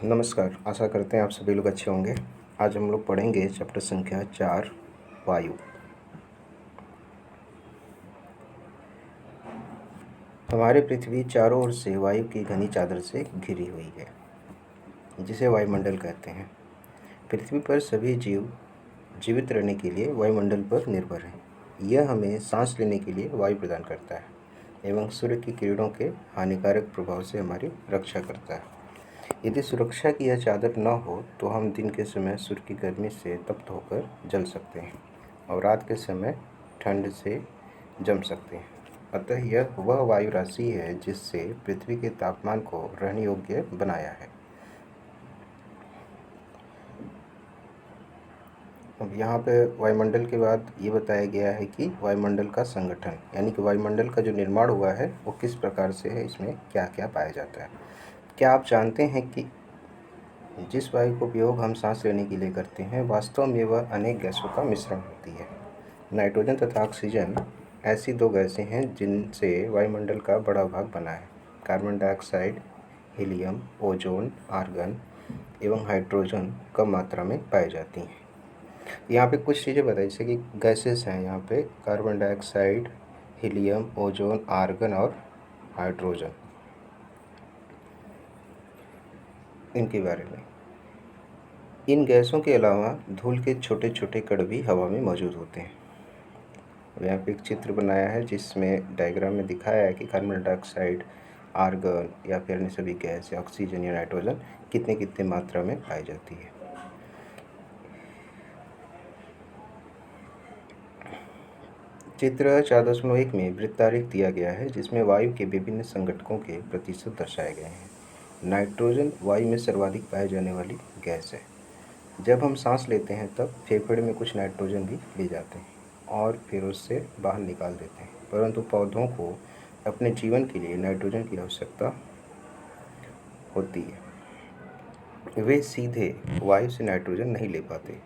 नमस्कार, आशा करते हैं आप सभी लोग अच्छे होंगे। आज हम लोग पढ़ेंगे चैप्टर संख्या 4 वायु। हमारी पृथ्वी चारों ओर से वायु की घनी चादर से घिरी हुई है, जिसे वायुमंडल कहते हैं। पृथ्वी पर सभी जीव जीवित रहने के लिए वायुमंडल पर निर्भर हैं। यह हमें सांस लेने के लिए वायु प्रदान करता है एवं सूर्य की किरणों के हानिकारक प्रभाव से हमारी रक्षा करता है। यदि सुरक्षा की यह चादर न हो तो हम दिन के समय सूर्य की गर्मी से तप्त होकर जल सकते हैं और रात के समय ठंड से जम सकते हैं। अतः यह वह वायु राशि है जिससे पृथ्वी के तापमान को रहने योग्य बनाया है। अब यहाँ पे वायुमंडल के बाद ये बताया गया है कि वायुमंडल का संगठन, यानी कि वायुमंडल का जो निर्माण हुआ है वो किस प्रकार से है, इसमें क्या क्या पाया जाता है। क्या आप जानते हैं कि जिस वायु का उपयोग हम सांस लेने के लिए करते हैं वास्तव में वह अनेक गैसों का मिश्रण होती है। नाइट्रोजन तथा ऑक्सीजन ऐसी दो गैसें हैं जिनसे वायुमंडल का बड़ा भाग बना है। Carbon dioxide, helium, ozone, argon एवं हाइड्रोजन कम मात्रा में पाई जाती हैं। यहाँ पे कुछ चीज़ें बताई, जैसे कि गैसेस हैं यहाँ पे carbon dioxide, helium, ozone, argon और हाइड्रोजन, इनके बारे में। इन गैसों के अलावा धूल के छोटे छोटे कण भी हवा में मौजूद होते हैं। यहाँ पे एक चित्र बनाया है जिसमें डायग्राम में दिखाया है कि कार्बन डाइऑक्साइड, आर्गन या फिर अन्य सभी गैस या ऑक्सीजन या नाइट्रोजन कितने कितने मात्रा में पाई जाती है। चित्र 4.1 में वृत्तारेख दिया गया है जिसमें वायु के विभिन्न संघटकों के प्रतिशत दर्शाए गए हैं। नाइट्रोजन वायु में सर्वाधिक पाई जाने वाली गैस है। जब हम सांस लेते हैं तब फेफड़े में कुछ नाइट्रोजन भी ले जाते हैं और फिर उससे बाहर निकाल देते हैं, परंतु पौधों को अपने जीवन के लिए नाइट्रोजन की आवश्यकता होती है। वे सीधे वायु से नाइट्रोजन नहीं ले पाते।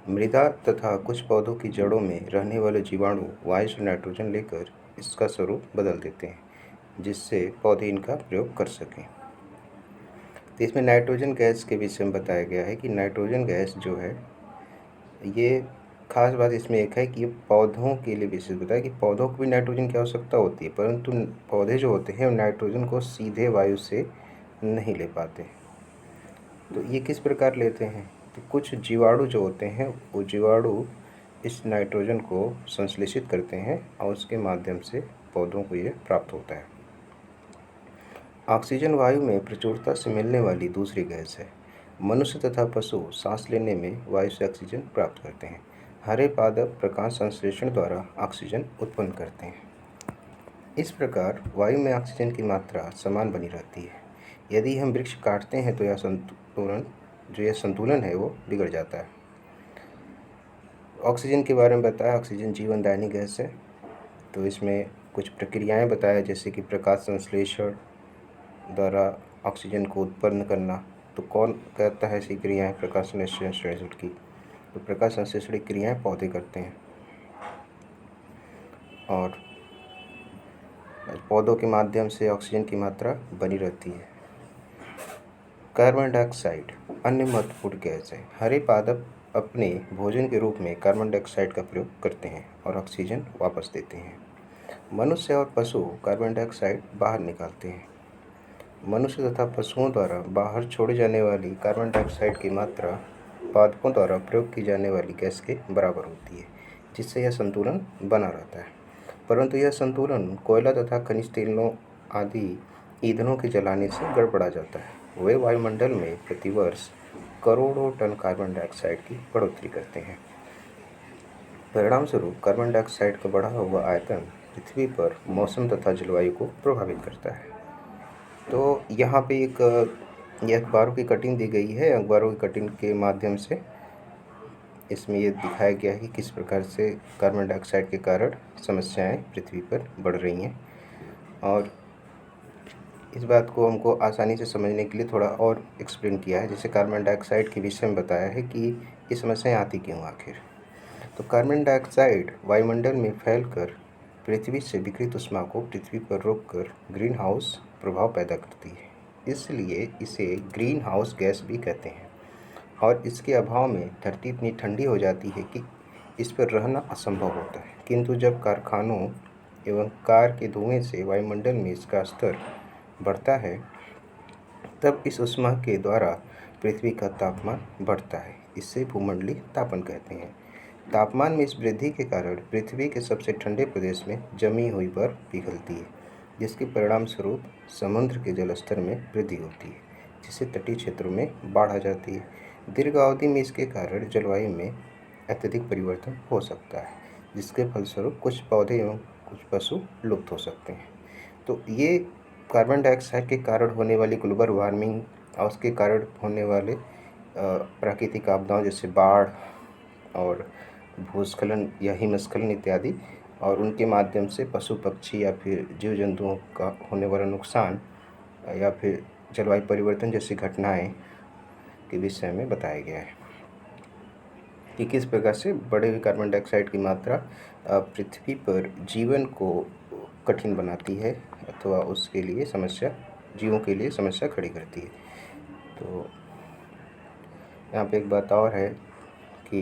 मृदा तथा कुछ पौधों की जड़ों में रहने वाले जीवाणु वायु से नाइट्रोजन लेकर इसका स्वरूप बदल देते हैं, जिससे पौधे इनका प्रयोग कर सकें। तो इसमें नाइट्रोजन गैस के विषय में बताया गया है कि नाइट्रोजन गैस जो है, ये खास बात इसमें एक है कि ये पौधों के लिए विशेष बताया कि पौधों को भी नाइट्रोजन की आवश्यकता होती है, परंतु पौधे जो होते हैं वो नाइट्रोजन को सीधे वायु से नहीं ले पाते। तो ये किस प्रकार लेते हैं, तो कुछ जीवाणु जो होते हैं वो जीवाणु इस नाइट्रोजन को संश्लेषित करते हैं और उसके माध्यम से पौधों को ये प्राप्त होता है। ऑक्सीजन वायु में प्रचुरता से मिलने वाली दूसरी गैस है। मनुष्य तथा पशु सांस लेने में वायु से ऑक्सीजन प्राप्त करते हैं। हरे पादप प्रकाश संश्लेषण द्वारा ऑक्सीजन उत्पन्न करते हैं। इस प्रकार वायु में ऑक्सीजन की मात्रा समान बनी रहती है। यदि हम वृक्ष काटते हैं तो यह संतुलन है वो बिगड़ जाता है। ऑक्सीजन के बारे में बताया, ऑक्सीजन जीवनदायिनी गैस है। तो इसमें कुछ प्रक्रियाएं बताया, जैसे कि प्रकाश संश्लेषण द्वारा ऑक्सीजन को उत्पन्न करना। तो कौन करता है ऐसी क्रियाएं, प्रकाश संश्लेषण की? तो प्रकाश संश्लेषण की क्रियाएं पौधे करते हैं और पौधों के माध्यम से ऑक्सीजन की मात्रा बनी रहती है। कार्बन डाइऑक्साइड अन्य महत्वपूर्ण गैस है। हरे पादप अपने भोजन के रूप में कार्बन डाइऑक्साइड का प्रयोग करते हैं और ऑक्सीजन वापस देते हैं। मनुष्य और पशु कार्बन डाइऑक्साइड बाहर निकालते हैं। मनुष्य तथा पशुओं द्वारा बाहर छोड़े जाने वाली कार्बन डाइऑक्साइड की मात्रा पादपों द्वारा प्रयोग की जाने वाली गैस के बराबर होती है, जिससे यह संतुलन बना रहता है। परंतु यह संतुलन कोयला तथा खनिज तेलों आदि ईंधनों के जलाने से गड़बड़ा जाता है। वे वायुमंडल में प्रतिवर्ष करोड़ों टन कार्बन डाइऑक्साइड की बढ़ोतरी करते हैं। परिणामस्वरूप कार्बन डाइऑक्साइड का बढ़ा हुआ आयतन पृथ्वी पर मौसम तथा जलवायु को प्रभावित करता है। तो यहाँ पे ये अखबारों की कटिंग दी गई है। अखबारों की कटिंग के माध्यम से इसमें ये दिखाया गया है कि किस प्रकार से कार्बन डाइऑक्साइड के कारण समस्याएं पृथ्वी पर बढ़ रही हैं, और इस बात को हमको आसानी से समझने के लिए थोड़ा और एक्सप्लेन किया है। जैसे कार्बन डाइऑक्साइड के विषय में बताया है कि ये समस्याएं आती क्यों आखिर। तो कार्बन डाइऑक्साइड वायुमंडल में फैलकर पृथ्वी से विकिरित ऊष्मा को पृथ्वी पर रोककर ग्रीन हाउस प्रभाव पैदा करती है। इसलिए इसे ग्रीन हाउस गैस भी कहते हैं। और इसके अभाव में धरती इतनी ठंडी हो जाती है कि इस पर रहना असंभव होता है। किंतु जब कारखानों एवं कार के धुएं से वायुमंडल में इसका स्तर बढ़ता है, तब इस ऊष्मा के द्वारा पृथ्वी का तापमान बढ़ता है। इसे भूमंडलीय तापन कहते हैं। तापमान में इस वृद्धि के कारण पृथ्वी के सबसे ठंडे प्रदेश में जमी हुई बर्फ पिघलती है, जिसके परिणाम स्वरूप समुद्र के जलस्तर में वृद्धि होती है, जिससे तटीय क्षेत्रों में बाढ़ आ जाती है। दीर्घ अवधि में इसके कारण जलवायु में अत्यधिक परिवर्तन हो सकता है, जिसके फलस्वरूप कुछ पौधे एवं कुछ पशु लुप्त हो सकते हैं। तो ये कार्बन डाइऑक्साइड के कारण होने वाली ग्लोबल वार्मिंग और उसके कारण होने वाले प्राकृतिक आपदाओं जैसे बाढ़ और भूस्खलन या हिमस्खलन इत्यादि, और उनके माध्यम से पशु पक्षी या फिर जीव जंतुओं का होने वाला नुकसान या फिर जलवायु परिवर्तन जैसी घटनाएं के विषय में बताया गया है कि किस प्रकार से बढ़े हुए कार्बन डाइऑक्साइड की मात्रा पृथ्वी पर जीवन को कठिन बनाती है अथवा उसके लिए समस्या, जीवों के लिए समस्या खड़ी करती है। तो यहाँ पे एक बात और है कि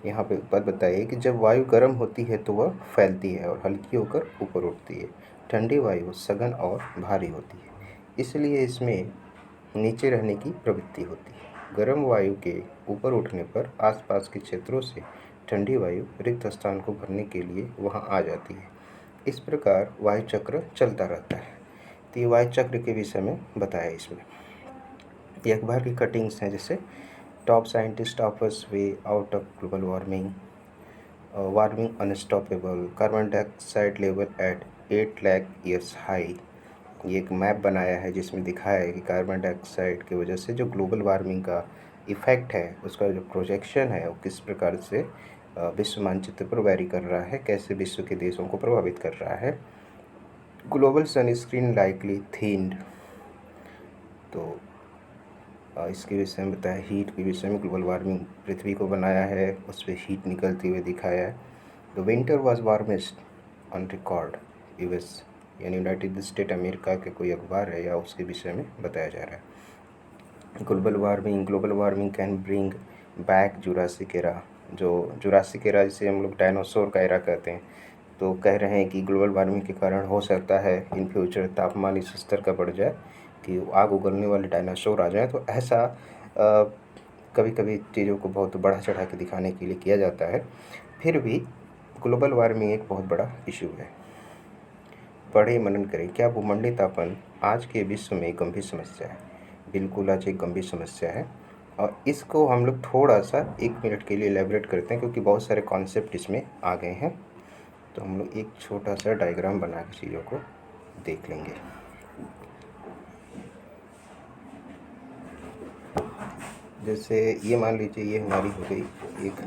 यहाँ पे बात बताइए कि जब वायु गर्म होती है तो वह फैलती है और हल्की होकर ऊपर उठती है। ठंडी वायु सघन और भारी होती है, इसलिए इसमें नीचे रहने की प्रवृत्ति होती है। गर्म वायु के ऊपर उठने पर आसपास के क्षेत्रों से ठंडी वायु रिक्त स्थान को भरने के लिए वहां आ जाती है। इस प्रकार वायु चक्र चलता रहता है। तो ये वायु चक्र के विषय में बताया इसमें। ये अखबार की कटिंग्स हैं, जैसे top scientist offers way out of global warming, warming unstoppable, carbon dioxide level at 8 lakh years high. ये एक मैप बनाया है जिसमें दिखाया है कि कार्बन डाइऑक्साइड की वजह से जो ग्लोबल वार्मिंग का इफ़ेक्ट है, उसका जो प्रोजेक्शन है वो किस प्रकार से विश्व मानचित्र पर वैरी कर रहा है, कैसे विश्व के देशों को प्रभावित कर रहा है। ग्लोबल सनस्क्रीन लाइकली थीन्ड, तो इसके विषय में बताया। हीट के विषय में ग्लोबल वार्मिंग पृथ्वी को बनाया है, उस पर हीट निकलते हुए दिखाया है। The winter was warmest on record US, यानी यूनाइटेड स्टेट अमेरिका के कोई अखबार है या उसके विषय में बताया जा रहा है। Global warming can bring back Jurassic era, जो जुरासिक एरा जिसे हम लोग डायनासोर का एरा कहते हैं, तो कह रहे हैं कि ग्लोबल वार्मिंग के कारण हो सकता है इन फ्यूचर तापमान इस स्तर का बढ़ जाए कि आग उगलने वाले डायनासोर आ जाएं। तो ऐसा कभी कभी चीज़ों को बहुत बढ़ा चढ़ा के दिखाने के लिए किया जाता है। फिर भी ग्लोबल वार्मिंग एक बहुत बड़ा इशू है। पढ़े मनन करें, क्या भूमंडलीय तापन आज के विश्व में गंभीर समस्या है? बिल्कुल आज एक गंभीर समस्या है, और इसको हम लोग थोड़ा सा 1 मिनट के लिए एलेबरेट करते हैं, क्योंकि बहुत सारे कॉन्सेप्ट इसमें आ गए हैं। तो हम लोग एक छोटा सा डायग्राम बना के चीज़ों को देख लेंगे। जैसे ये मान लीजिए ये हमारी हो गई एक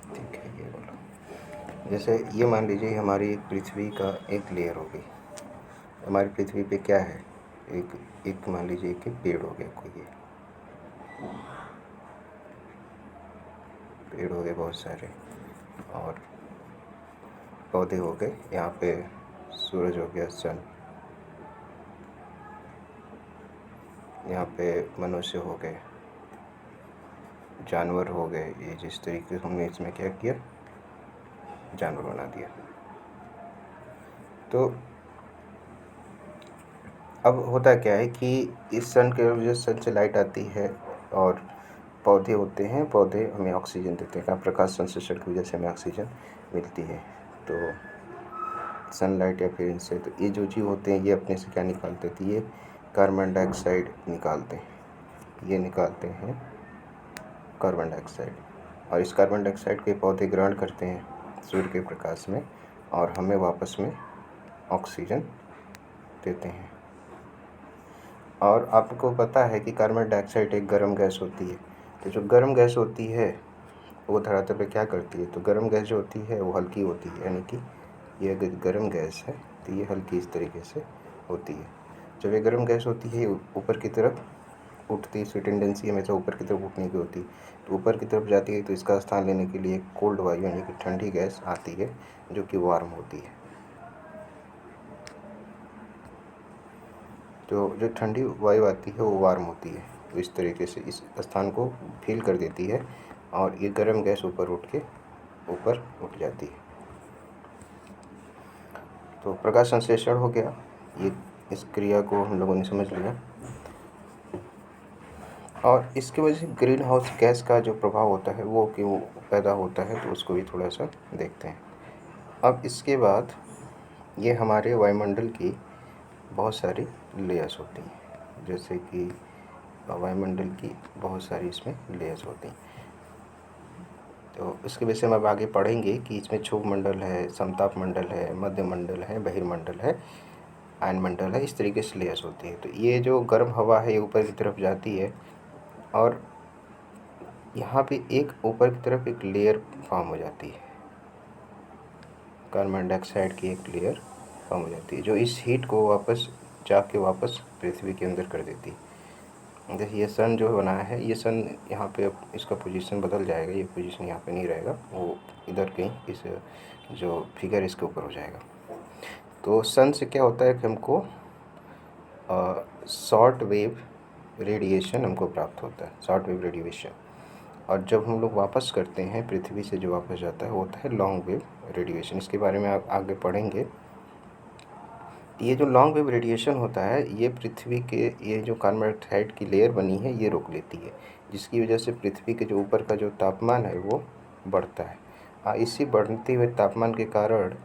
ठीक है, ये बोलो। जैसे ये मान लीजिए हमारी एक पृथ्वी का एक लेयर हो गई। हमारी पृथ्वी पे क्या है, एक मान लीजिए कि पेड़ हो गया, कोई ये पेड़ हो गए बहुत सारे, और पौधे हो गए, यहाँ पे सूरज हो गया, सन, यहाँ पे मनुष्य हो गए, जानवर हो गए। ये जिस तरीके से हमने इसमें क्या किया, जानवर बना दिया। तो अब होता क्या है कि इस सन के वजह से सन से लाइट आती है और पौधे होते हैं, पौधे हमें ऑक्सीजन देते हैं। प्रकाश संश्लेषण की वजह से हमें ऑक्सीजन मिलती है। तो सनलाइट या फिर इनसे, तो ये जो जीव होते हैं ये अपने से क्या निकालते थे, ये कार्बन डाइऑक्साइड निकालते हैं। ये निकालते हैं कार्बन डाइऑक्साइड, और इस कार्बन डाइऑक्साइड के पौधे ग्रहण करते हैं सूर्य के प्रकाश में, और हमें वापस में ऑक्सीजन देते हैं। और आपको पता है कि कार्बन डाइऑक्साइड एक गर्म गैस होती है। तो जो गर्म गैस होती है वो धरातल पे क्या करती है, तो गर्म गैस जो होती है वो हल्की होती है, यानी कि ये अगर गर्म गैस है तो ये हल्की इस तरीके से होती है। जब ये गर्म गैस होती है ऊपर की तरफ उठती है, इसकी टेंडेंसी हमेशा ऊपर की तरफ उठने की होती है, तो ऊपर की तरफ जाती है तो इसका स्थान लेने के लिए कोल्ड वायु यानी कि ठंडी गैस आती है जो कि वार्म होती है। तो जो ठंडी वायु आती है वो वार्म होती है, तो इस तरीके से इस स्थान को फील कर देती है और ये गर्म गैस ऊपर उठ जाती है। तो प्रकाश संश्लेषण हो गया, ये इस क्रिया को हम लोगों ने समझ लिया। और इसकी वजह से ग्रीन हाउस गैस का जो प्रभाव होता है वो क्यों पैदा होता है, तो उसको भी थोड़ा सा देखते हैं। अब इसके बाद ये हमारे वायुमंडल की बहुत सारी लेयर्स होती हैं, जैसे कि वायुमंडल की बहुत सारी इसमें लेयर्स होती हैं। तो इसके विषय में अब आगे पढ़ेंगे कि इसमें क्षोभ मंडल है, समताप मंडल है, मध्य मंडल है, बहिर्मंडल है, आयन मंडल है, इस तरीके से लेयर्स होती है। तो ये जो गर्म हवा है ये ऊपर की तरफ जाती है और यहाँ पे एक ऊपर की तरफ एक लेयर फॉर्म हो जाती है, कार्बन डाइऑक्साइड की एक लेयर फॉर्म हो जाती है जो इस हीट को वापस पृथ्वी के अंदर कर देती है। जैसे ये सन जो बनाया है, ये सन यहाँ पे अब इसका पोजीशन बदल जाएगा, ये पोजीशन यहाँ पे नहीं रहेगा, वो इधर कहीं इस जो फिगर इसके ऊपर हो जाएगा। तो सन से क्या होता है कि हमको शॉर्ट वेव रेडिएशन हमको प्राप्त होता है, शॉर्ट वेव रेडिएशन। और जब हम लोग वापस करते हैं पृथ्वी से जो वापस जाता है वो होता है लॉन्ग वेव रेडिएशन। इसके बारे में आप आगे पढ़ेंगे। ये जो लॉन्ग वेव रेडिएशन होता है ये पृथ्वी के ये जो कार्बन डाइऑक्साइड की लेयर बनी है ये रोक लेती है, जिसकी वजह से पृथ्वी के जो ऊपर का जो तापमान है वो बढ़ता है। इसी बढ़ते हुए तापमान के कारण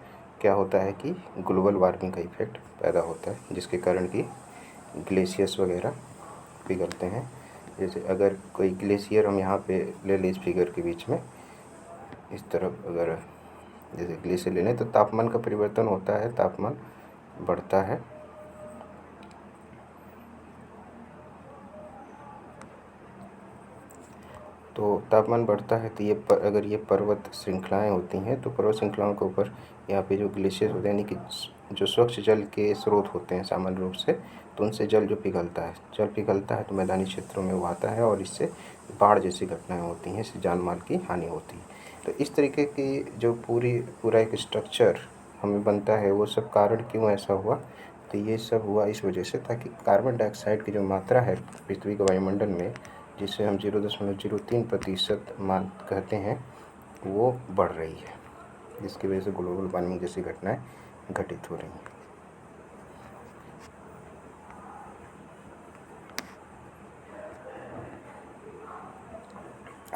क्या होता है कि ग्लोबल वार्मिंग का इफेक्ट पैदा होता है, जिसके कारण कि ग्लेशियर्स वगैरह पिघलते हैं। जैसे अगर कोई ग्लेशियर हम यहाँ पे ले लें इस फिगर के बीच में, इस तरफ अगर जैसे ग्लेशियर ले लें तो तापमान का परिवर्तन होता है, तापमान बढ़ता है। तो तापमान बढ़ता है तो अगर ये पर्वत श्रृंखलाएं होती हैं तो पर्वत श्रृंखलाओं के ऊपर यहाँ पे जो ग्लेशियर होते हैं यानी कि जो स्वच्छ जल के स्रोत होते हैं सामान्य रूप से, तो उनसे जल पिघलता है तो मैदानी क्षेत्रों में वो आता है और इससे बाढ़ जैसी घटनाएं होती हैं, इससे जान माल की हानि होती है। तो इस तरीके की जो पूरा एक स्ट्रक्चर हमें बनता है वो सब कारण क्यों ऐसा हुआ, तो ये सब हुआ इस वजह से ताकि कार्बन डाइऑक्साइड की जो मात्रा है पृथ्वी के वायुमंडल में, जिसे हम 0.03% मान कहते हैं, वो बढ़ रही है, जिसकी वजह से ग्लोबल वार्मिंग जैसी घटनाएं घटित हो रही हैं।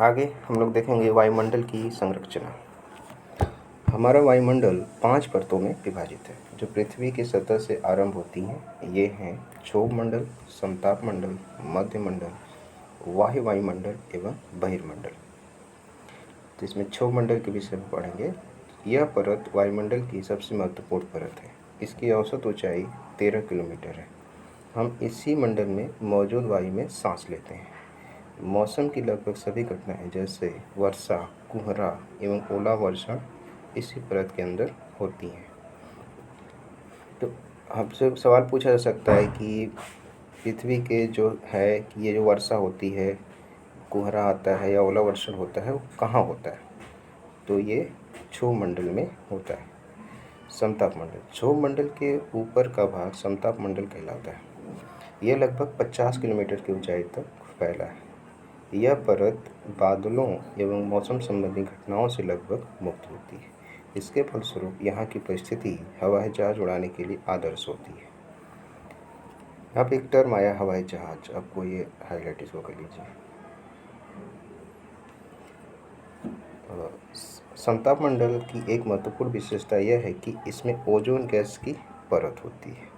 आगे हम लोग देखेंगे वायुमंडल की संरचना। हमारा वायुमंडल 5 परतों में विभाजित है जो पृथ्वी की सतह से आरंभ होती हैं। ये हैं क्षोभ मंडल, समताप मंडल, मध्य मंडल, वायुमंडल एवं बहिर्मंडल। तो इसमें क्षोभ मंडल के विषय में पढ़ेंगे। यह परत वायुमंडल की सबसे महत्वपूर्ण परत है। इसकी औसत ऊंचाई 13 किलोमीटर है। हम इसी मंडल में मौजूद वायु में सांस लेते हैं। मौसम की लगभग सभी घटनाएं जैसे वर्षा, कुहरा एवं ओलावर्षण इसी परत के अंदर होती हैं। तो हमसे सवाल पूछा जा सकता है कि पृथ्वी के जो है कि ये जो वर्षा होती है, कोहरा आता है या ओलावर्षण होता है, वो कहाँ होता है, तो ये क्षोभ मंडल में होता है। समताप मंडल, क्षोभ मंडल के ऊपर का भाग समताप मंडल कहलाता है। यह लगभग 50 किलोमीटर की ऊंचाई तक फैला है। यह परत बादलों एवं मौसम संबंधी घटनाओं से लगभग मुक्त होती है। इसके फलस्वरूप यहाँ की परिस्थिति हवाई जहाज उड़ाने के लिए आदर्श होती है। यहाँ पे एक टर्म आया हवाई जहाज, आपको ये हाईलाइट इसको कर लीजिए। समताप मंडल की एक महत्वपूर्ण विशेषता यह है कि इसमें ओजोन गैस की परत होती है।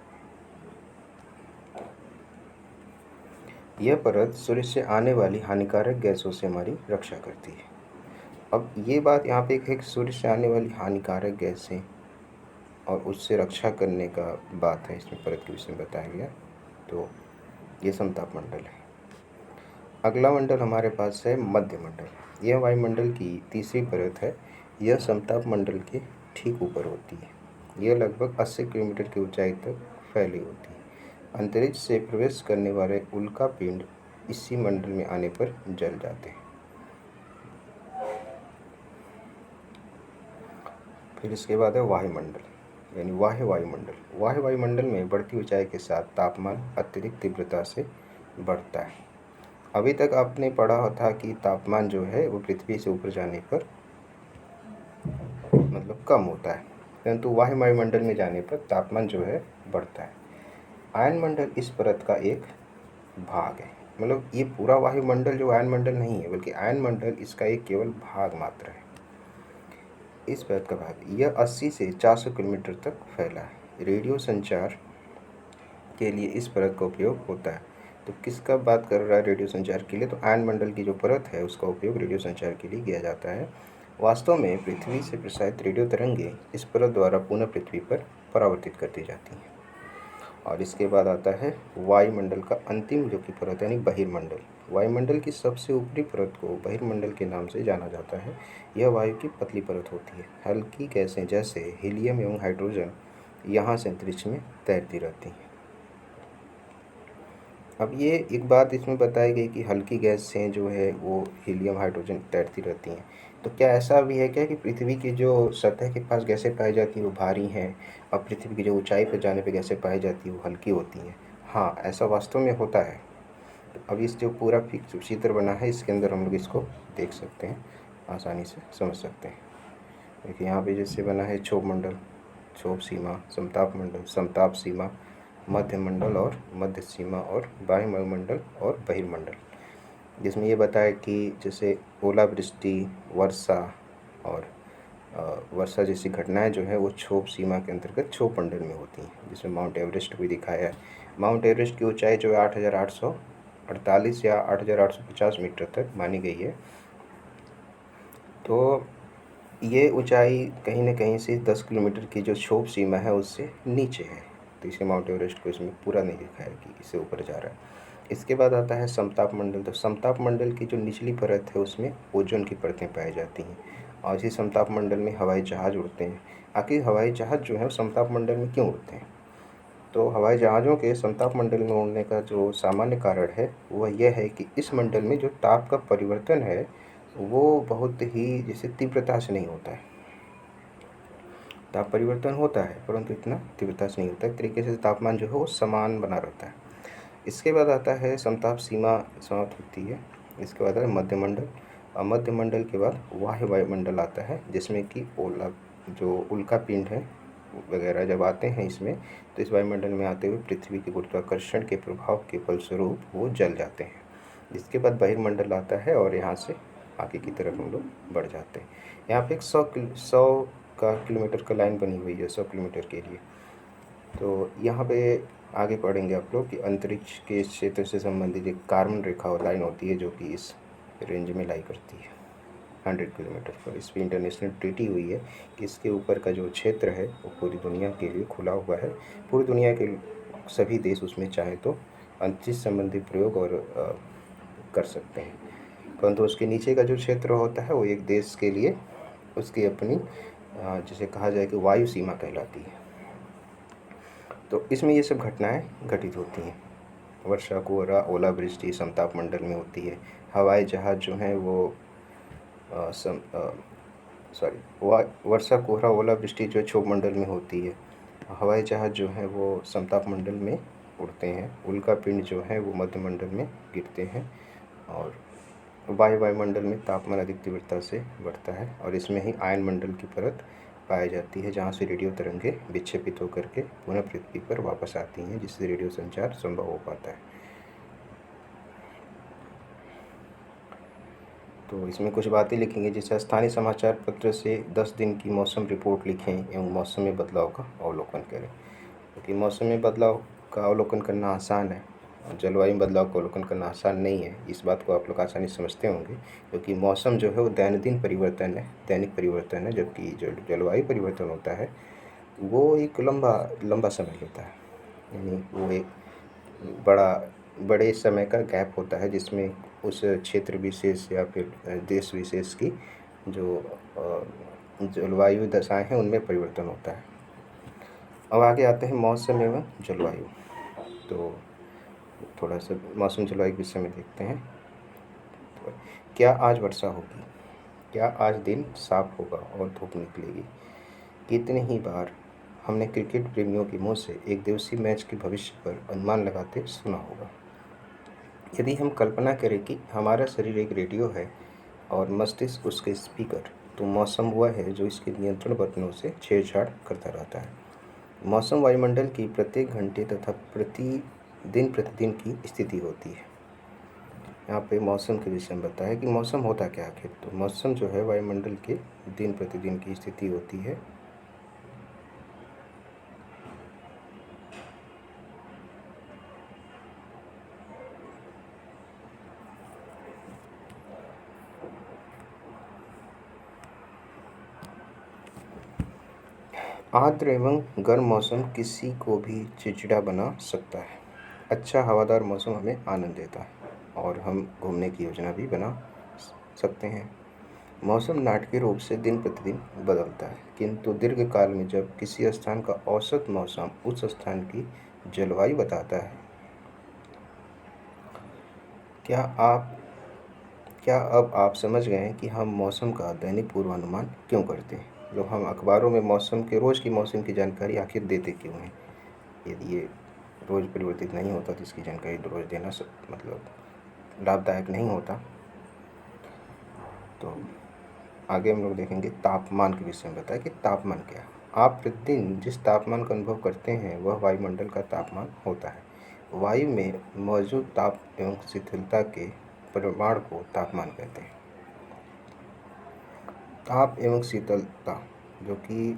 यह परत सूर्य से आने वाली हानिकारक गैसों से हमारी रक्षा करती है। अब ये बात यहाँ पे एक सूर्य से आने वाली हानिकारक गैसें और उससे रक्षा करने का बात है, इसमें परत के विषय में बताया गया। तो ये समताप मंडल है। अगला मंडल हमारे पास है मध्य मंडल। यह वायुमंडल की तीसरी परत है। यह समताप मंडल के ठीक ऊपर होती है। यह लगभग 80 किलोमीटर की ऊंचाई तक फैली होती है। अंतरिक्ष से प्रवेश करने वाले उल्का पिंड इसी मंडल में आने पर जल जाते हैं। फिर इसके बाद है वायुमंडल, यानी बाह्य वायुमंडल। बाह्य वायुमंडल में बढ़ती ऊंचाई के साथ तापमान अत्यधिक तीव्रता से बढ़ता है। अभी तक आपने पढ़ा था कि तापमान जो है वो पृथ्वी से ऊपर जाने पर मतलब कम होता है, परंतु बाह्य वायुमंडल में जाने पर तापमान जो है बढ़ता है। आयनमंडल इस परत का एक भाग है, मतलब ये पूरा वायुमंडल जो आयनमंडल नहीं है, बल्कि आयनमंडल इसका एक केवल भाग मात्र है। इस परत का भाग यह 80 से 400 किलोमीटर तक फैला है। रेडियो संचार के लिए इस परत का उपयोग होता है। तो किसका बात कर रहा है रेडियो संचार के लिए? तो आयनमंडल की जो परत है उसका उपयोग रेडियो संचार के लिए किया जाता है। वास्तव में पृथ्वी से प्रसारित रेडियो तरंगें इस परत द्वारा पुनः पृथ्वी पर परावर्तित कर दी जाती हैं। और इसके बाद आता है वायुमंडल का अंतिम जो कि परत यानी बहिर्मंडल। वायुमंडल की सबसे ऊपरी परत को बहिर्मंडल के नाम से जाना जाता है। यह वायु की पतली परत होती है। हल्की गैसें जैसे हीलियम एवं हाइड्रोजन यहाँ से अंतरिक्ष में तैरती रहती हैं। अब ये एक बात इसमें बताई गई कि हल्की गैसें जो है वो हीलियम हाइड्रोजन तैरती रहती हैं। तो क्या ऐसा भी है क्या कि पृथ्वी की जो सतह के पास गैसें पाई जाती हैं वो भारी हैं और पृथ्वी की जो ऊंचाई पर जाने पे गैसें पाई जाती हैं वो हल्की होती हैं? हाँ, ऐसा वास्तव में होता है। तो अब इस जो पूरा फिक्स चित्र बना है इसके अंदर हम लोग इसको देख सकते हैं, आसानी से समझ सकते हैं। देखिए यहाँ पे जैसे बना है क्षोभ मंडल, क्षोभ सीमा, समताप मंडल, समताप सीमा, मध्य मंडल और मध्य सीमा, और बाह्य वायुमंडल और बहिर्मंडल, जिसमें ये बताया कि जैसे ओलावृष्टि, वर्षा और वर्षा जैसी घटनाएं जो है वो क्षोभ सीमा के अंतर्गत क्षोभ मंडल में होती हैं, जिसमें माउंट एवरेस्ट भी दिखाया है। माउंट एवरेस्ट की ऊंचाई जो है 8,848 या 8,850 मीटर तक मानी गई है। तो ये ऊंचाई कहीं ना कहीं से 10 किलोमीटर की जो क्षोभ सीमा है उससे नीचे है, तो इसे माउंट एवरेस्ट को इसमें पूरा नहीं दिखाया कि इससे ऊपर जा रहा है। इसके बाद आता है समताप मंडल। तो समताप मंडल की जो निचली परत है उसमें ओजोन की परतें पाई जाती हैं, और इसी समताप मंडल में हवाई जहाज़ उड़ते हैं। आखिर हवाई जहाज़ जो है वो समताप मंडल में क्यों उड़ते हैं? तो हवाई जहाज़ों के समताप मंडल में उड़ने का जो सामान्य कारण है वह यह है कि इस मंडल में जो ताप का परिवर्तन है वो बहुत ही जैसे तीव्रता से नहीं होता है। ताप परिवर्तन होता है परंतु इतना तीव्रता से नहीं होता है। एक तरीके से तापमान जो है वो समान बना रहता है। इसके बाद आता है समताप सीमा समाप्त होती है। इसके बाद है मध्यमंडल, और मध्यमंडल के बाद बाह्य वायुमंडल आता है, जिसमें कि जो उल्का पिंड है वगैरह जब आते हैं इसमें, तो इस वायुमंडल में आते हुए पृथ्वी के गुरुत्वाकर्षण के प्रभाव के फलस्वरूप वो जल जाते हैं। इसके बाद बहिर्मंडल आता है और यहाँ से आगे की तरफ हम लोग बढ़ जाते हैं। यहाँ पे एक 100 का किलोमीटर का लाइन बनी हुई है, 100 किलोमीटर के लिए। तो यहाँ पे आगे पढ़ेंगे आप लोग कि अंतरिक्ष के क्षेत्र से संबंधित एक कार्बन रेखा और लाइन होती है जो कि इस रेंज में लाई करती है 100 किलोमीटर पर। इस पर इंटरनेशनल ट्रीटी हुई है कि इसके ऊपर का जो क्षेत्र है वो पूरी दुनिया के लिए खुला हुआ है। पूरी दुनिया के सभी देश उसमें चाहे तो अंतरिक्ष संबंधी प्रयोग और कर सकते हैं, परंतु उसके नीचे का जो क्षेत्र होता है वो एक देश के लिए उसकी अपनी जिसे कहा जाए कि वायु सीमा कहलाती है। तो इसमें ये सब घटनाएं घटित होती हैं। वर्षा, कोहरा, ओलावृष्टि समताप मंडल में होती है। हवाई जहाज़ जो हैं वो वर्षा, कोहरा, ओलावृष्टि जो क्षोभ मंडल में होती है। हवाई जहाज़ जो हैं वो समताप मंडल में उड़ते हैं। उल्का पिंड जो है वो मध्य मंडल में गिरते हैं, और बाह्य वायुमंडल में तापमान अधिक तीव्रता से बढ़ता है, और इसमें ही आयन मंडल की परत पाई जाती है जहाँ से रेडियो तरंगें विक्षेपित होकर के पुनः पृथ्वी पर वापस आती हैं, जिससे रेडियो संचार संभव हो पाता है। तो इसमें कुछ बातें लिखेंगे, जैसे स्थानीय समाचार पत्र से 10 दिन की मौसम रिपोर्ट लिखें एवं मौसम में बदलाव का अवलोकन करें। क्योंकि मौसम में बदलाव का अवलोकन करना आसान है, जलवायु में बदलाव का अवलोकन करना आसान नहीं है। इस बात को आप लोग आसानी से समझते होंगे, क्योंकि मौसम जो है वो दैनंदिन परिवर्तन है, दैनिक परिवर्तन है, जबकि जो जलवायु परिवर्तन होता है वो एक लंबा समय लेता है। यानी वो एक बड़े समय का गैप होता है जिसमें उस क्षेत्र विशेष या फिर देश विशेष की जो जलवायु दशाएं हैं उनमें परिवर्तन होता है। अब आगे आते हैं मौसम एवं जलवायु। तो थोड़ा सा मौसम जलवायु के विषय में देखते हैं। तो क्या आज वर्षा होगी? क्या आज दिन साफ होगा और धूप निकलेगी? कितनी ही बार हमने क्रिकेट प्रेमियों के मुंह से एक दिवसीय मैच के भविष्य पर अनुमान लगाते सुना होगा। यदि हम कल्पना करें कि हमारा शरीर एक रेडियो है और मस्तिष्क उसके स्पीकर, तो मौसम वह है जो इसके नियंत्रण बटनों से छेड़छाड़ करता रहता है। मौसम वायुमंडल की प्रत्येक घंटे तथा प्रतिदिन की स्थिति होती है। यहाँ पे मौसम के विषय में बताया कि मौसम होता क्या आखिर। तो मौसम जो है वायुमंडल के दिन प्रतिदिन की स्थिति होती है। आर्द्र एवं गर्म मौसम किसी को भी चिड़चिड़ा बना सकता है। अच्छा हवादार मौसम हमें आनंद देता है और हम घूमने की योजना भी बना सकते हैं। मौसम नाटकीय रूप से दिन प्रतिदिन बदलता है, किंतु दीर्घकाल में जब किसी स्थान का औसत मौसम उस स्थान की जलवायु बताता है। क्या आप क्या अब आप समझ गए हैं कि हम मौसम का दैनिक पूर्वानुमान क्यों करते हैं? जो हम अखबारों में मौसम के रोज़ की मौसम की जानकारी आखिर देते क्यों हैं? यदि ये रोज़ परिवर्तित नहीं होता तो इसकी जानकारी रोज़ देना मतलब लाभदायक नहीं होता। तो आगे हम लोग देखेंगे तापमान के विषय में। बताया कि तापमान क्या है। आप प्रतिदिन जिस तापमान का अनुभव करते हैं वह वायुमंडल का तापमान होता है। वायु में मौजूद ताप एवं शिथिलता के परिमाण को तापमान कहते हैं। ताप एवं शीतलता जो कि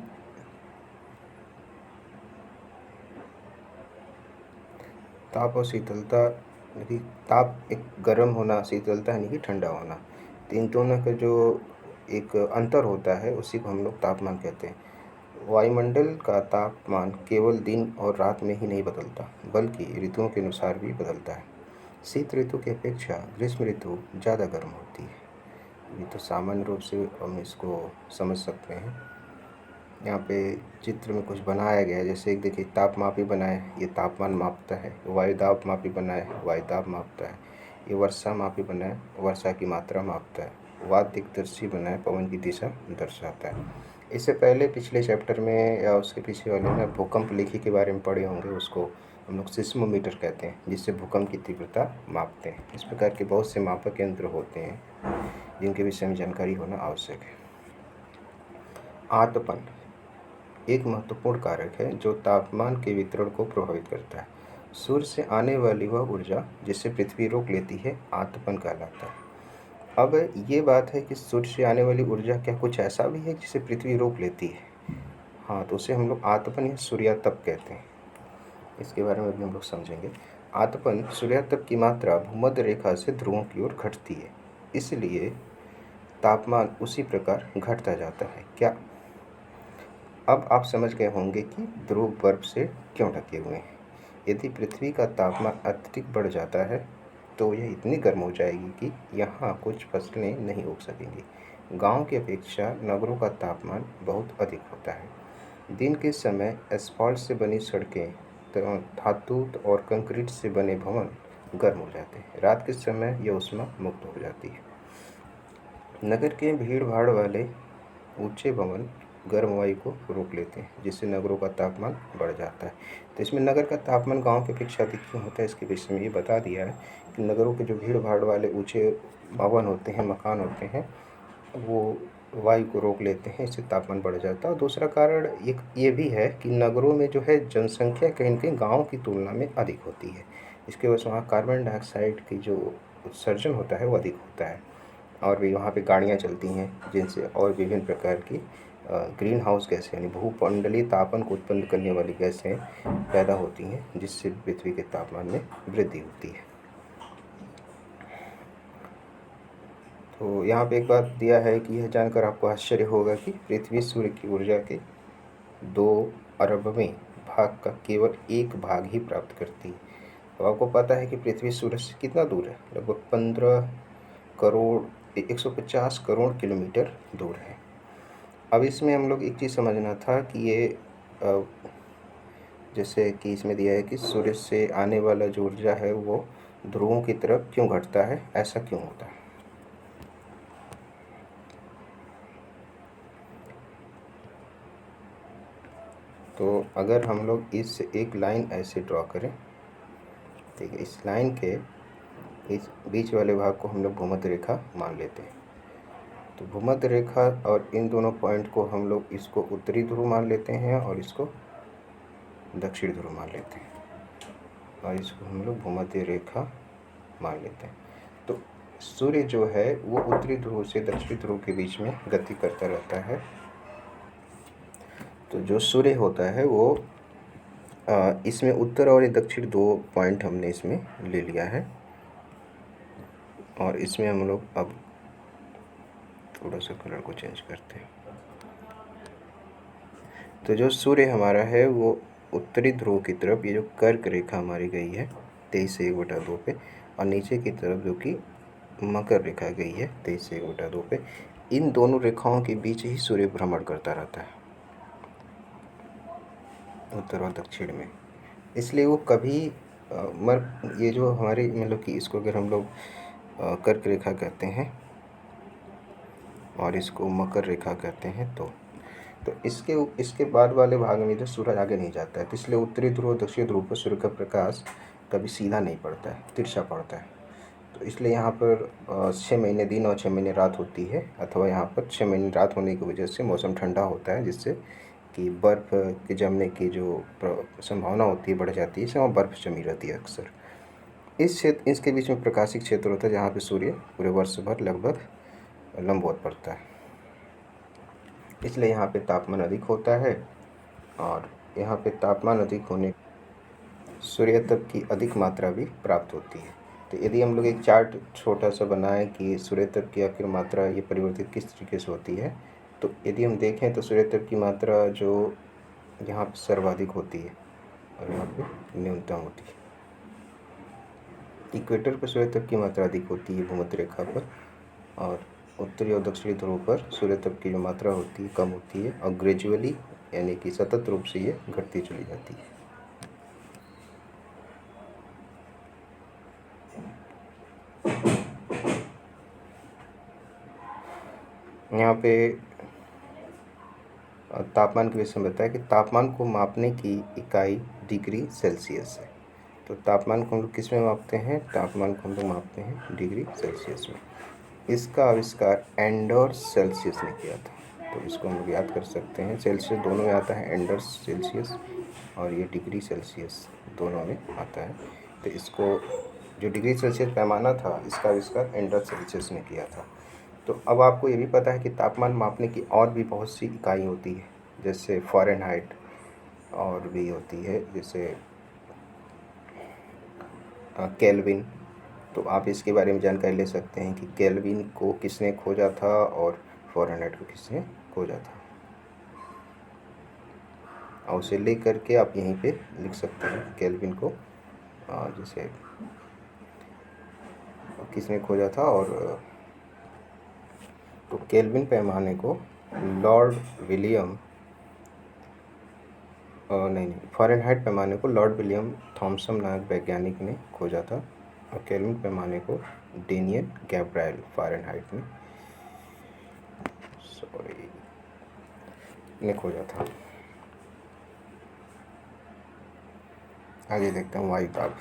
ताप और शीतलता यदि ताप एक गर्म होना, शीतलता यानी कि ठंडा होना, तो इन दोनों का जो एक अंतर होता है उसी को हम लोग तापमान कहते हैं। वायुमंडल का तापमान केवल दिन और रात में ही नहीं बदलता बल्कि ऋतुओं के अनुसार भी बदलता है। शीत ऋतु की अपेक्षा ग्रीष्म ऋतु ज़्यादा गर्म होती है। ये तो सामान्य रूप से हम इसको समझ सकते हैं। यहाँ पे चित्र में कुछ बनाया गया है, जैसे एक देखिए तापमापी बनाए, ये तापमान मापता है। वायुदाब मापी बनाए, वायुदाब मापता है। ये वर्षा मापी बनाए, वर्षा की मात्रा मापता है। वात दिक्दर्शी बनाए, पवन की दिशा दर्शाता है। इससे पहले पिछले चैप्टर में या उसके पीछे वाले में भूकंप लेखी के बारे में पढ़े होंगे। उसको हम लोग सिस्मोमीटर कहते हैं, जिससे भूकंप की तीव्रता मापते हैं। इस प्रकार के बहुत से मापक यंत्र होते हैं जिनके विषय में जानकारी होना आवश्यक है। आतपन एक महत्वपूर्ण कारक है जो तापमान के वितरण को प्रभावित करता है। सूर्य से आने वाली वह ऊर्जा जिसे पृथ्वी रोक लेती है आतपन कहलाता है। अब ये बात है कि सूर्य से आने वाली ऊर्जा क्या कुछ ऐसा भी है जिसे पृथ्वी रोक लेती है? हाँ, तो उसे हम लोग आतपन या सूर्यातप कहते हैं। इसके बारे में भी हम लोग समझेंगे। आतपन सूर्यातप की मात्रा भूमध्य रेखा से ध्रुवों की ओर घटती है, इसलिए तापमान उसी प्रकार घटता जाता है। क्या अब आप समझ गए होंगे कि ध्रुव बर्फ से क्यों ढके हुए हैं? यदि पृथ्वी का तापमान अत्यधिक बढ़ जाता है तो यह इतनी गर्म हो जाएगी कि यहाँ कुछ फसलें नहीं उग सकेंगी। गांव की अपेक्षा नगरों का तापमान बहुत अधिक होता है। दिन के समय एस्फाल्ट से बनी सड़कें, धातु और कंक्रीट से बने भवन गर्म हो जाते हैं। रात के समय यह ऊष्मा मुक्त हो जाती है। नगर के भीड़ भाड़ वाले ऊंचे भवन गर्म वायु को रोक लेते हैं, जिससे नगरों का तापमान बढ़ जाता है। तो इसमें नगर का तापमान गांव की अपेक्षा अधिक क्यों होता है, इसके विषय में ये बता दिया है कि नगरों के जो भीड़ भाड़ वाले ऊंचे भवन होते हैं, मकान होते हैं, वो वायु को रोक लेते हैं, इससे तापमान बढ़ जाता है। और दूसरा कारण एक ये भी है कि नगरों में जो है जनसंख्या कहीं न कहीं गाँव की तुलना में अधिक होती है। इसके वजह से वहाँ कार्बन डाइऑक्साइड की जो उत्सर्जन होता है वो अधिक होता है। और भी वहाँ पे गाड़ियाँ चलती हैं जिनसे और विभिन्न प्रकार की ग्रीन हाउस गैसें यानी भूमंडलीय तापन को उत्पन्न करने वाली गैसें पैदा होती हैं, जिससे पृथ्वी के तापमान में वृद्धि होती है। तो यहाँ पे एक बात दिया है कि यह जानकर आपको आश्चर्य होगा कि पृथ्वी सूर्य की ऊर्जा के 2 अरबवें भाग का केवल 1 भाग ही प्राप्त करती है। तो आपको पता है कि पृथ्वी सूर्य से कितना दूर है? लगभग 15 करोड़ 150 करोड़ किलोमीटर दूर है। अब इसमें हम लोग एक चीज़ समझना था कि ये जैसे कि इसमें दिया है कि सूर्य से आने वाला जो ऊर्जा है वो ध्रुवों की तरफ क्यों घटता है, ऐसा क्यों होता है। तो अगर हम लोग इस एक लाइन ऐसे ड्रॉ करें, ठीक है, इस लाइन के इस बीच वाले भाग को हम लोग भूमध्य रेखा मान लेते हैं। तो भूमध्य रेखा और इन दोनों पॉइंट को हम लोग इसको उत्तरी ध्रुव मान लेते हैं और इसको दक्षिण ध्रुव मान लेते हैं, और इसको हम लोग भूमध्य रेखा मान लेते हैं। तो सूर्य जो है वो उत्तरी ध्रुव से दक्षिणी ध्रुव के बीच में गति करता रहता है। तो जो सूर्य होता है वो इसमें उत्तर और दक्षिण दो पॉइंट हमने इसमें ले लिया है, और इसमें हम लोग अब थोड़ा सा कलर को चेंज करते हैं। तो जो सूर्य हमारा है वो उत्तरी ध्रुव की तरफ, ये जो कर्क रेखा हमारी गई है 23 से 1/2 पे, और नीचे की तरफ जो कि मकर रेखा गई है 23 से 1/2 पे, इन दोनों रेखाओं के बीच ही सूर्य भ्रमण करता रहता है उत्तर और दक्षिण में। इसलिए वो कभी ये जो हमारी मतलब कि इसको अगर हम लोग कर्क रेखा कहते हैं और इसको मकर रेखा कहते हैं, तो इसके बाद वाले भाग में जो सूरज आगे नहीं जाता है, तो इसलिए उत्तरी ध्रुव और दक्षिणी ध्रुव पर सूर्य का प्रकाश कभी सीधा नहीं पड़ता है, तिरछा पड़ता है। तो इसलिए यहाँ पर 6 महीने दिन और 6 महीने रात होती है, अथवा यहाँ पर 6 महीने रात होने की वजह से मौसम ठंडा होता है, जिससे कि बर्फ़ के जमने की जो संभावना होती है बढ़ जाती है, इसमें वहाँ बर्फ़ जमी रहती है अक्सर। इसके बीच में प्रकाशिक क्षेत्र होता है जहाँ पे सूर्य पूरे वर्ष भर लगभग लंबवत पड़ता है, इसलिए यहाँ पे तापमान अधिक होता है, और यहाँ पे तापमान अधिक होने सूर्य तप की अधिक मात्रा भी प्राप्त होती है। तो यदि हम लोग एक चार्ट छोटा सा बनाएं कि सूर्य तप की आखिर मात्रा ये परिवर्तित किस तरीके से होती है, तो यदि हम देखें तो सूर्य तप की मात्रा जो यहाँ पे सर्वाधिक होती है और यहाँ पे न्यूनतम होती है। इक्वेटर पर सूर्य तप की मात्रा अधिक होती है भूमध्य रेखा पर, और उत्तरी और दक्षिणी ध्रुव पर सूर्य तप की जो मात्रा होती है कम होती है, और ग्रेजुअली यानी कि सतत रूप से ये घटती चली जाती है। यहाँ पे तापमान के विषय में बताया कि तापमान को मापने की इकाई डिग्री सेल्सियस है। तो तापमान को हम लोग किस में मापते हैं, तापमान को हम लोग मापते हैं डिग्री सेल्सियस में। इसका आविष्कार एंडर्स सेल्सियस ने किया था, तो इसको हम लोग याद कर सकते हैं। सेल्सियस दोनों में आता है, एंडर्स सेल्सियस और ये डिग्री सेल्सियस दोनों में आता है। तो इसको जो डिग्री सेल्सियस पैमाना था इसका आविष्कार एंडर्स सेल्सियस ने किया था। तो अब आपको ये भी पता है कि तापमान मापने की और भी बहुत सी इकाई होती है, जैसे फ़ारेनहाइट, और भी होती है जैसे केल्विन। तो आप इसके बारे में जानकारी ले सकते हैं कि केल्विन को किसने खोजा था और फ़ारेनहाइट को किसने खोजा था, और उसे ले करके आप यहीं पे लिख सकते हैं केल्विन को जैसे किसने खोजा था। और तो केल्विन पैमाने को लॉर्ड विलियम नहीं फ़ारेनहाइट पैमाने को लॉर्ड विलियम थॉमसन नामक वैज्ञानिक ने खोजा था, और केल्विन पैमाने को डेनियल गैब्रायल फ़ारेनहाइट ने खोजा था। आगे देखते हैं वायुदाब।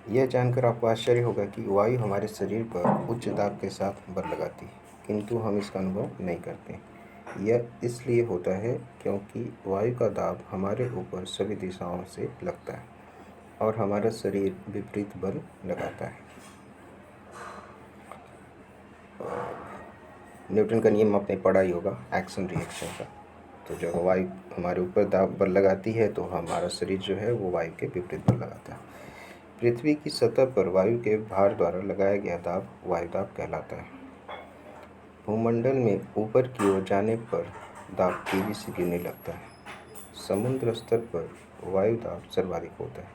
यह जानकर आपको आश्चर्य होगा कि वायु हमारे शरीर पर उच्च दाब के साथ बल लगाती है, किंतु हम इसका अनुभव नहीं करते। यह इसलिए होता है क्योंकि वायु का दाब हमारे ऊपर सभी दिशाओं से लगता है और हमारा शरीर विपरीत बल लगाता है। न्यूटन का नियम आपने पढ़ा ही होगा, एक्शन रिएक्शन का। तो जब वायु हमारे ऊपर दाब बल लगाती है तो हमारा शरीर जो है वो वायु के विपरीत बल लगाता है। पृथ्वी की सतह पर वायु के भार द्वारा लगाया गया दाब वायुदाब कहलाता है। भूमंडल में ऊपर की ओर जाने पर दाब तेजी से गिरने लगता है। समुद्र स्तर पर वायु दाब सर्वाधिक होता है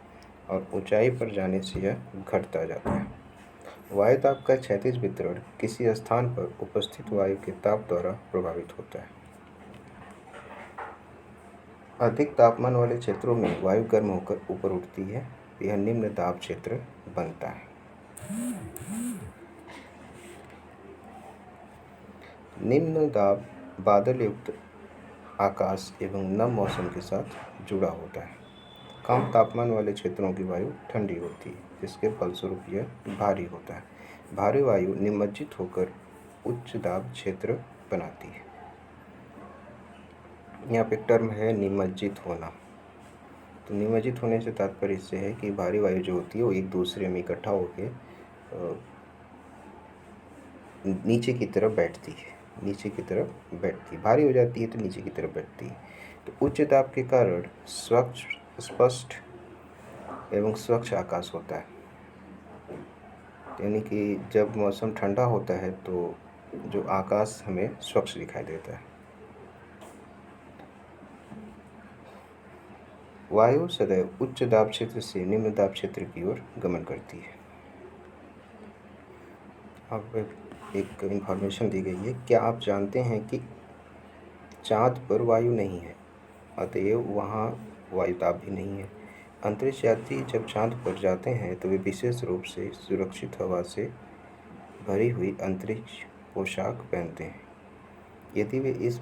और ऊंचाई पर जाने से यह घटता जाता है। वायु दाब का क्षैतिज वितरण किसी स्थान पर उपस्थित वायु के ताप द्वारा प्रभावित होता है। अधिक तापमान वाले क्षेत्रों में वायु गर्म होकर ऊपर उठती है, यह निम्न दाब क्षेत्र बनता है। निम्न दाब बादल युक्त आकाश एवं नम मौसम के साथ जुड़ा होता है। कम तापमान वाले क्षेत्रों की वायु ठंडी होती है, जिसके फलस्वरूप यह भारी होता है। भारी वायु निमज्जित होकर उच्च दाब क्षेत्र बनाती है। यहाँ पे टर्म है निमज्जित होना। तो निमज्जित होने से तात्पर्य इससे है कि भारी वायु जो होती है वो एक दूसरे में इकट्ठा होकर नीचे की तरफ बैठती है, नीचे की तरफ बैठती है, भारी हो जाती है तो नीचे की तरफ बैठती है। तो उच्च दाब के कारण स्वच्छ, स्पष्ट एवं स्वच्छ आकाश होता है। यानी कि जब मौसम ठंडा होता है तो जो आकाश हमें स्वच्छ दिखाई देता है। वायु सदैव उच्च दाब क्षेत्र से निम्न दाब क्षेत्र की ओर गमन करती है। अब एक इन्फॉर्मेशन दी गई है, क्या आप जानते हैं कि चाँद पर वायु नहीं है, अतएव वहाँ वायुताप भी नहीं है। अंतरिक्ष यात्री जब चाँद पर जाते हैं तो वे विशेष रूप से सुरक्षित हवा से भरी हुई अंतरिक्ष पोशाक पहनते हैं। यदि वे इस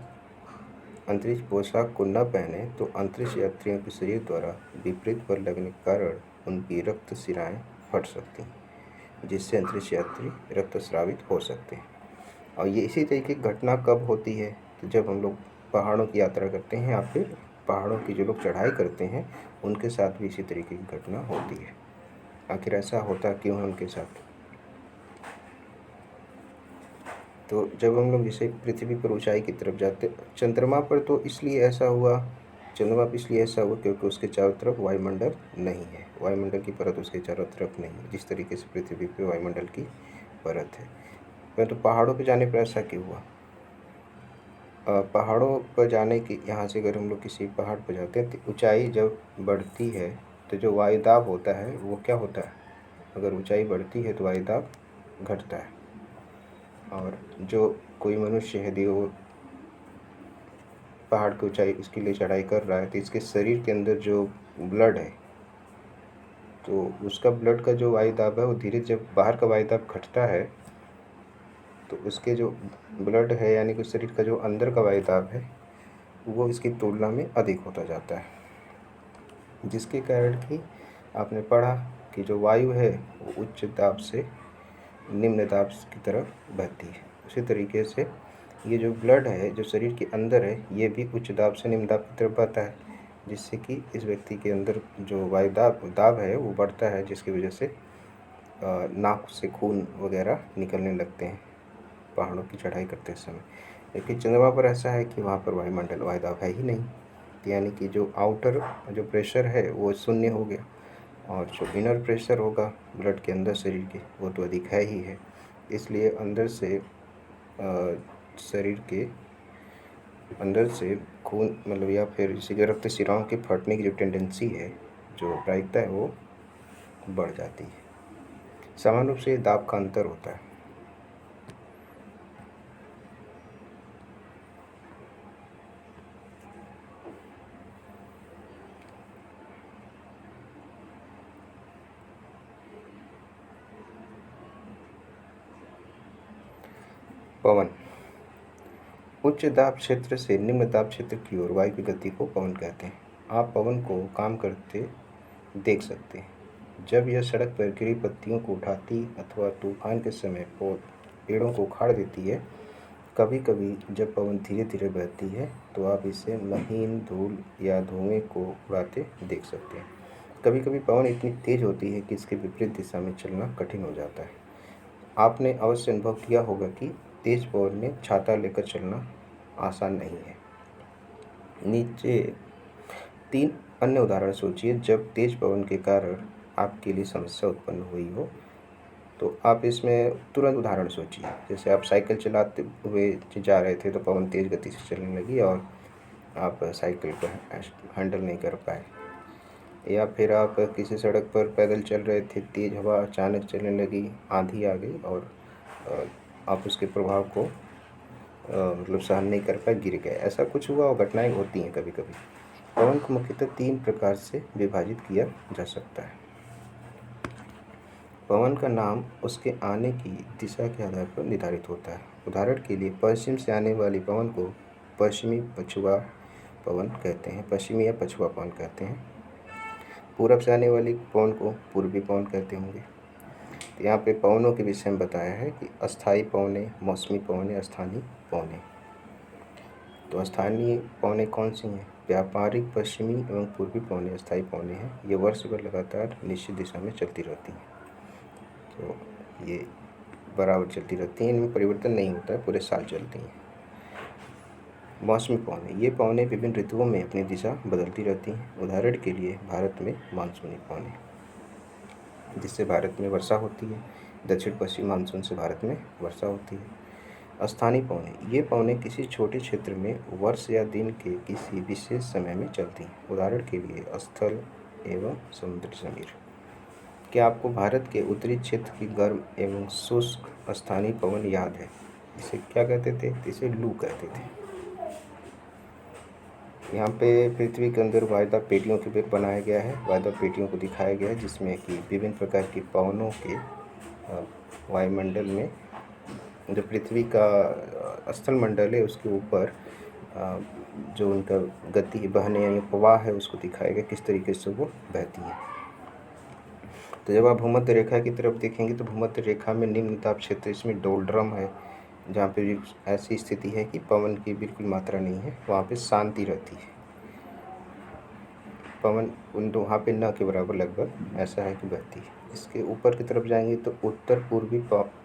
अंतरिक्ष पोशाक को न पहने तो अंतरिक्ष यात्रियों के शरीर द्वारा विपरीत बल लगने के कारण उनकी रक्त शिराएँ फट सकती हैं, जिससे अंतरिक्ष यात्री रक्तस्रावित हो सकते हैं। और ये इसी तरीके की घटना कब होती है, तो जब हम लोग पहाड़ों की यात्रा करते हैं या फिर पहाड़ों की जो लोग चढ़ाई करते हैं उनके साथ भी इसी तरीके की घटना होती है। आखिर ऐसा होता क्यों है उनके साथ? तो जब हम लोग जैसे पृथ्वी पर ऊंचाई की तरफ जाते, चंद्रमा पर तो इसलिए ऐसा हुआ, चंद्रमा पर इसलिए ऐसा हुआ क्योंकि उसके चारों तरफ वायुमंडल नहीं है, वायुमंडल की परत उसके चारों तरफ नहीं है, जिस तरीके से पृथ्वी पर वायुमंडल की परत है। परंतु पहाड़ों पर जाने पर ऐसा क्यों हुआ? पहाड़ों पर जाने की, यहाँ से अगर हम लोग किसी पहाड़ पर जाते हैं तो ऊंचाई जब बढ़ती है तो जो वायुदाब होता है वो क्या होता है, अगर ऊंचाई बढ़ती है तो वायुदाब घटता है। और जो कोई मनुष्य है यदि वो पहाड़ की ऊंचाई इसके लिए चढ़ाई कर रहा है तो इसके शरीर के अंदर जो ब्लड है तो उसका ब्लड का जो वायुदाब है वो धीरे जब बाहर का वायुदाब घटता है तो उसके जो ब्लड है यानी कि शरीर का जो अंदर का वायुदाब है वो इसकी तुलना में अधिक होता जाता है, जिसके कारण कि आपने पढ़ा कि जो वायु है वो उच्च दाब से निम्न दाब की तरफ बहती है। उसी तरीके से ये जो ब्लड है जो शरीर के अंदर है ये भी उच्च दाब से निम्न दाब की तरफ बहता है, जिससे कि इस व्यक्ति के अंदर जो दाब है वो बढ़ता है, जिसकी वजह से नाक से खून वगैरह निकलने लगते हैं पहाड़ों की चढ़ाई करते समय। लेकिन चंद्रमा पर ऐसा है कि वहाँ पर वायुमंडल वायुदाब है ही नहीं, यानी कि जो आउटर जो प्रेशर है वो शून्य हो गया और जो इनर प्रेशर होगा ब्लड के अंदर शरीर के वो तो अधिक है ही है। इसलिए अंदर से शरीर के अंदर से खून मतलब या फिर इसी के रक्त शिराओं के फटने की जो टेंडेंसी है, जो प्रायिकता है वो बढ़ जाती है। सामान्य रूप से दाब का अंतर होता है। पवन, उच्च दाब क्षेत्र से निम्न दाब क्षेत्र की ओर वायु की गति को पवन कहते हैं। आप पवन को काम करते देख सकते हैं। जब यह सड़क पर गिरी पत्तियों को उठाती अथवा तूफान के समय पेड़ों को उखाड़ देती है। कभी कभी जब पवन धीरे धीरे बहती है तो आप इसे महीन धूल या धुएं को उड़ाते देख सकते हैं। कभी कभी पवन इतनी तेज होती है कि इसके विपरीत दिशा में चलना कठिन हो जाता है। आपने अवश्य अनुभव किया होगा कि तेज पवन में छाता लेकर चलना आसान नहीं है। नीचे 3 अन्य उदाहरण सोचिए जब तेज पवन के कारण आपके लिए समस्या उत्पन्न हुई हो। तो आप इसमें तुरंत उदाहरण सोचिए, जैसे आप साइकिल चलाते हुए जा रहे थे तो पवन तेज गति से चलने लगी और आप साइकिल को हैंडल नहीं कर पाए, या फिर आप किसी सड़क पर पैदल चल रहे थे, तेज़ हवा अचानक चलने लगी, आंधी आ गई और आप उसके प्रभाव को मतलब सहन नहीं कर पाए, गिर गए। ऐसा कुछ हुआ और घटनाएं होती हैं कभी कभी। पवन को मुख्यतः 3 प्रकार से विभाजित किया जा सकता है। पवन का नाम उसके आने की दिशा के आधार पर निर्धारित होता है। उदाहरण के लिए पश्चिम से आने वाली पवन को पश्चिमी पछुआ पवन कहते हैं, पश्चिमी या पछुआ पवन कहते हैं। पूरब से आने वाली पवन को पूर्वी पवन कहते होंगे। तो यहाँ पे पवनों के विषय में बताया है कि अस्थायी पवनें, मौसमी पवनें, स्थानीय पवनें। तो स्थानीय पवनें कौन सी हैं? व्यापारिक पश्चिमी एवं पूर्वी पवनें अस्थायी पवनें हैं। ये वर्ष भर लगातार निश्चित दिशा में चलती रहती हैं। तो ये बराबर चलती रहती हैं, इनमें परिवर्तन नहीं होता है, पूरे साल चलती हैं। मौसमी पवनें, ये पवनें विभिन्न ऋतुओं में अपनी दिशा बदलती रहती हैं। उदाहरण के लिए भारत में मानसूनी पवनें, जिससे भारत में वर्षा होती है। दक्षिण पश्चिम मानसून से भारत में वर्षा होती है। स्थानीय पवनें, ये पवनें किसी छोटे क्षेत्र में वर्ष या दिन के किसी विशेष समय में चलती हैं। उदाहरण के लिए स्थल एवं समुद्र समीर। क्या आपको भारत के उत्तरी क्षेत्र की गर्म एवं शुष्क स्थानीय पवन याद है? इसे क्या कहते थे? इसे लू कहते थे। यहाँ पे पृथ्वी के अंदर वायदा पेटियों के पेड़ बनाया गया है। वायदा पेटियों को दिखाया गया है, जिसमें कि विभिन्न प्रकार के पवनों के वायुमंडल में, जो पृथ्वी का स्थल मंडल है उसके ऊपर जो उनका गति बहने यानी प्रवाह है उसको दिखाया गया, किस तरीके से वो बहती है। तो जब आप भूमध्य रेखा की तरफ देखेंगे तो भूमध्य रेखा में निम्न दाब क्षेत्र, इसमें डोलड्रम है, जहाँ पे ऐसी स्थिति है कि पवन की बिल्कुल मात्रा नहीं है, वहाँ पे शांति रहती है। पवन उन वहाँ पे न के बराबर लगभग ऐसा है कि बहती है। इसके ऊपर की तरफ जाएंगे तो उत्तर पूर्वी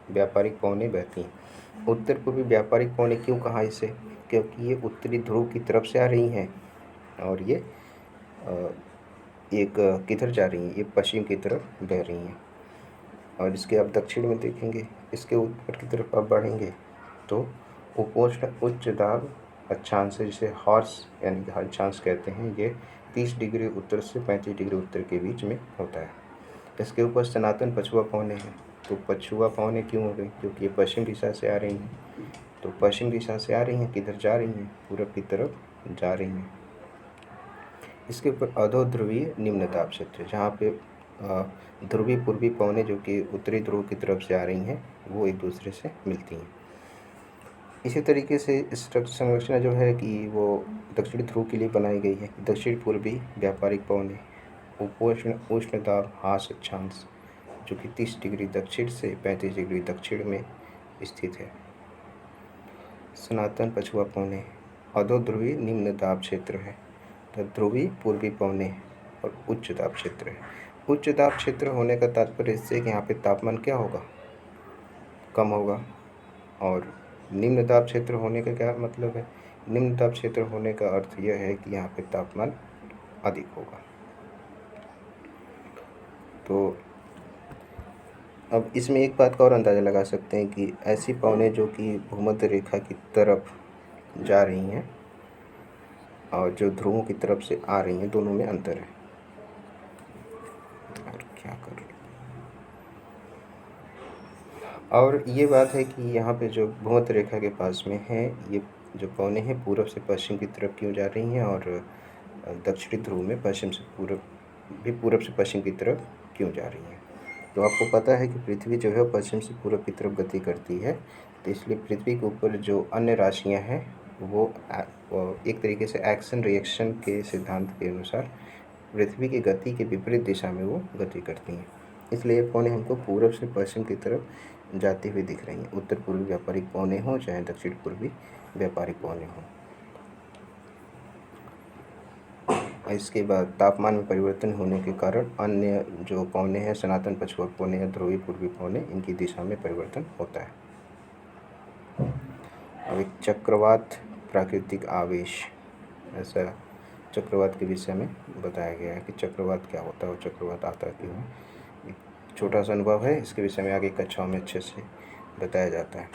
व्यापारिक पवनें बहती हैं। उत्तर पूर्वी व्यापारिक पवनें क्यों कहा इसे? क्योंकि ये उत्तरी ध्रुव की तरफ से आ रही हैं और ये एक किधर जा रही हैं? ये पश्चिम की तरफ बह रही हैं। और इसके आप दक्षिण में देखेंगे, इसके ऊपर की तरफ आप बढ़ेंगे तो उपोष्ण उच्च दाब अक्षांश, जिसे हॉर्स यानी कि अक्षांश कहते हैं, ये 30 डिग्री उत्तर से 35 डिग्री उत्तर के बीच में होता है। इसके ऊपर सनातन पछुआ पवनें हैं। तो पछुआ पवनें क्यों हो गई? क्योंकि ये पश्चिम दिशा से आ रही हैं। तो पश्चिम दिशा से आ रही हैं, किधर जा रही हैं? पूरब की तरफ जा रही हैं। इसके ऊपर अधोध्रुवीय निम्न दाब क्षेत्र, जहाँ पे ध्रुवीय पूर्वी पवनें जो कि उत्तरी ध्रुव की तरफ से आ रही हैं वो एक दूसरे से मिलती हैं। इसी तरीके से संरचना जो है कि वो दक्षिण ध्रुव के लिए बनाई गई है। दक्षिण पूर्वी व्यापारिक पवनें उपोष्ण उष्ण दाब हास अक्षांश, जो कि 30 डिग्री दक्षिण से 35 डिग्री दक्षिण में स्थित है। सनातन पछुआ पवनें अधोध्रुवीय निम्न दाब क्षेत्र है। तो ध्रुवीय पूर्वी पवनें और उच्च दाब क्षेत्र है। उच्च दाब क्षेत्र होने का तात्पर्य इससे कि यहाँ पे तापमान क्या होगा? कम होगा। और निम्न दाब क्षेत्र होने का क्या मतलब है? निम्न दाब क्षेत्र होने का अर्थ यह है कि यहाँ पे तापमान अधिक होगा। तो अब इसमें एक बात का और अंदाज़ा लगा सकते हैं कि ऐसी पवनें जो कि भूमध्य रेखा की तरफ जा रही हैं और जो ध्रुवों की तरफ से आ रही हैं, दोनों में अंतर है। और क्या कर रहे, और ये बात है कि यहाँ पे जो भूमध्य रेखा के पास में है, ये जो पवनें हैं पूरब से पश्चिम की तरफ क्यों जा रही हैं, और दक्षिणी ध्रुव में पश्चिम से पूरब से पश्चिम की तरफ क्यों जा रही हैं। तो आपको पता है कि पृथ्वी जो है पश्चिम से पूरब की तरफ गति करती है, तो इसलिए पृथ्वी के ऊपर जो अन्य राशियाँ हैं वो एक तरीके से एक्शन रिएक्शन के सिद्धांत के अनुसार पृथ्वी की गति के विपरीत दिशा में वो गति करती हैं। इसलिए ये पवनें हमको पूरब से पश्चिम की तरफ जाती हुई दिख रही हैं, उत्तर पूर्वी व्यापारिक पवनें हों चाहे दक्षिण पूर्वी व्यापारिक पवनें हों। इसके बाद तापमान में परिवर्तन होने के कारण अन्य जो पवनें हैं, सनातन पछुआ पवनें या ध्रुवीय पूर्वी पवनें, इनकी दिशा में परिवर्तन होता है। अब एक चक्रवात प्राकृतिक आवेश, ऐसा चक्रवात के विषय में बताया गया है कि चक्रवात क्या होता है और चक्रवात आता क्यों है। एक छोटा सा अनुभव है, इसके विषय में आगे कक्षाओं में अच्छे से बताया जाता है।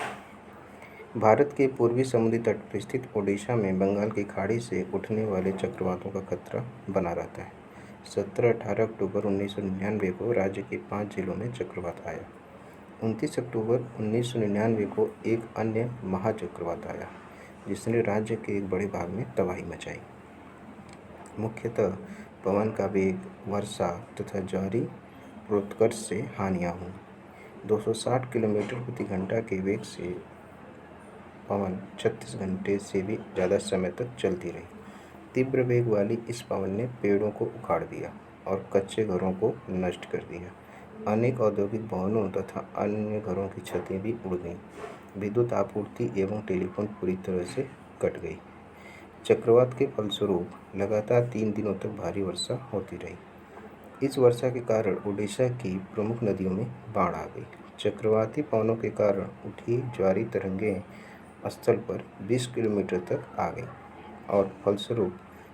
भारत के पूर्वी समुद्री तट पर स्थित ओडिशा में बंगाल की खाड़ी से उठने वाले चक्रवातों का खतरा बना रहता है। 17-18 अक्टूबर 1999 को राज्य के 5 जिलों में चक्रवात आया। 29 अक्टूबर 1999 को एक अन्य महाचक्रवात आया, जिसने राज्य के एक बड़े भाग में तबाही मचाई। मुख्यतः पवन का वेग, वर्षा तथा ज्वारीय प्रोत्कर्ष से हानियाँ हुई। 260 किलोमीटर प्रति घंटा के वेग से पवन 36 घंटे से भी ज़्यादा समय तक चलती रही। तीव्र वेग वाली इस पवन ने पेड़ों को उखाड़ दिया और कच्चे घरों को नष्ट कर दिया। अनेक औद्योगिक भवनों तथा अन्य घरों की छतें भी उड़ गईं। विद्युत आपूर्ति एवं टेलीफोन पूरी तरह से कट गई। चक्रवात के फलस्वरूप लगातार 3 दिनों तक भारी वर्षा होती रही। इस वर्षा के कारण ओडिशा की प्रमुख नदियों में बाढ़ आ गई। चक्रवाती पवनों के कारण उठी ज्वारीय तरंगें स्थल पर 20 किलोमीटर तक आ गई और फलस्वरूप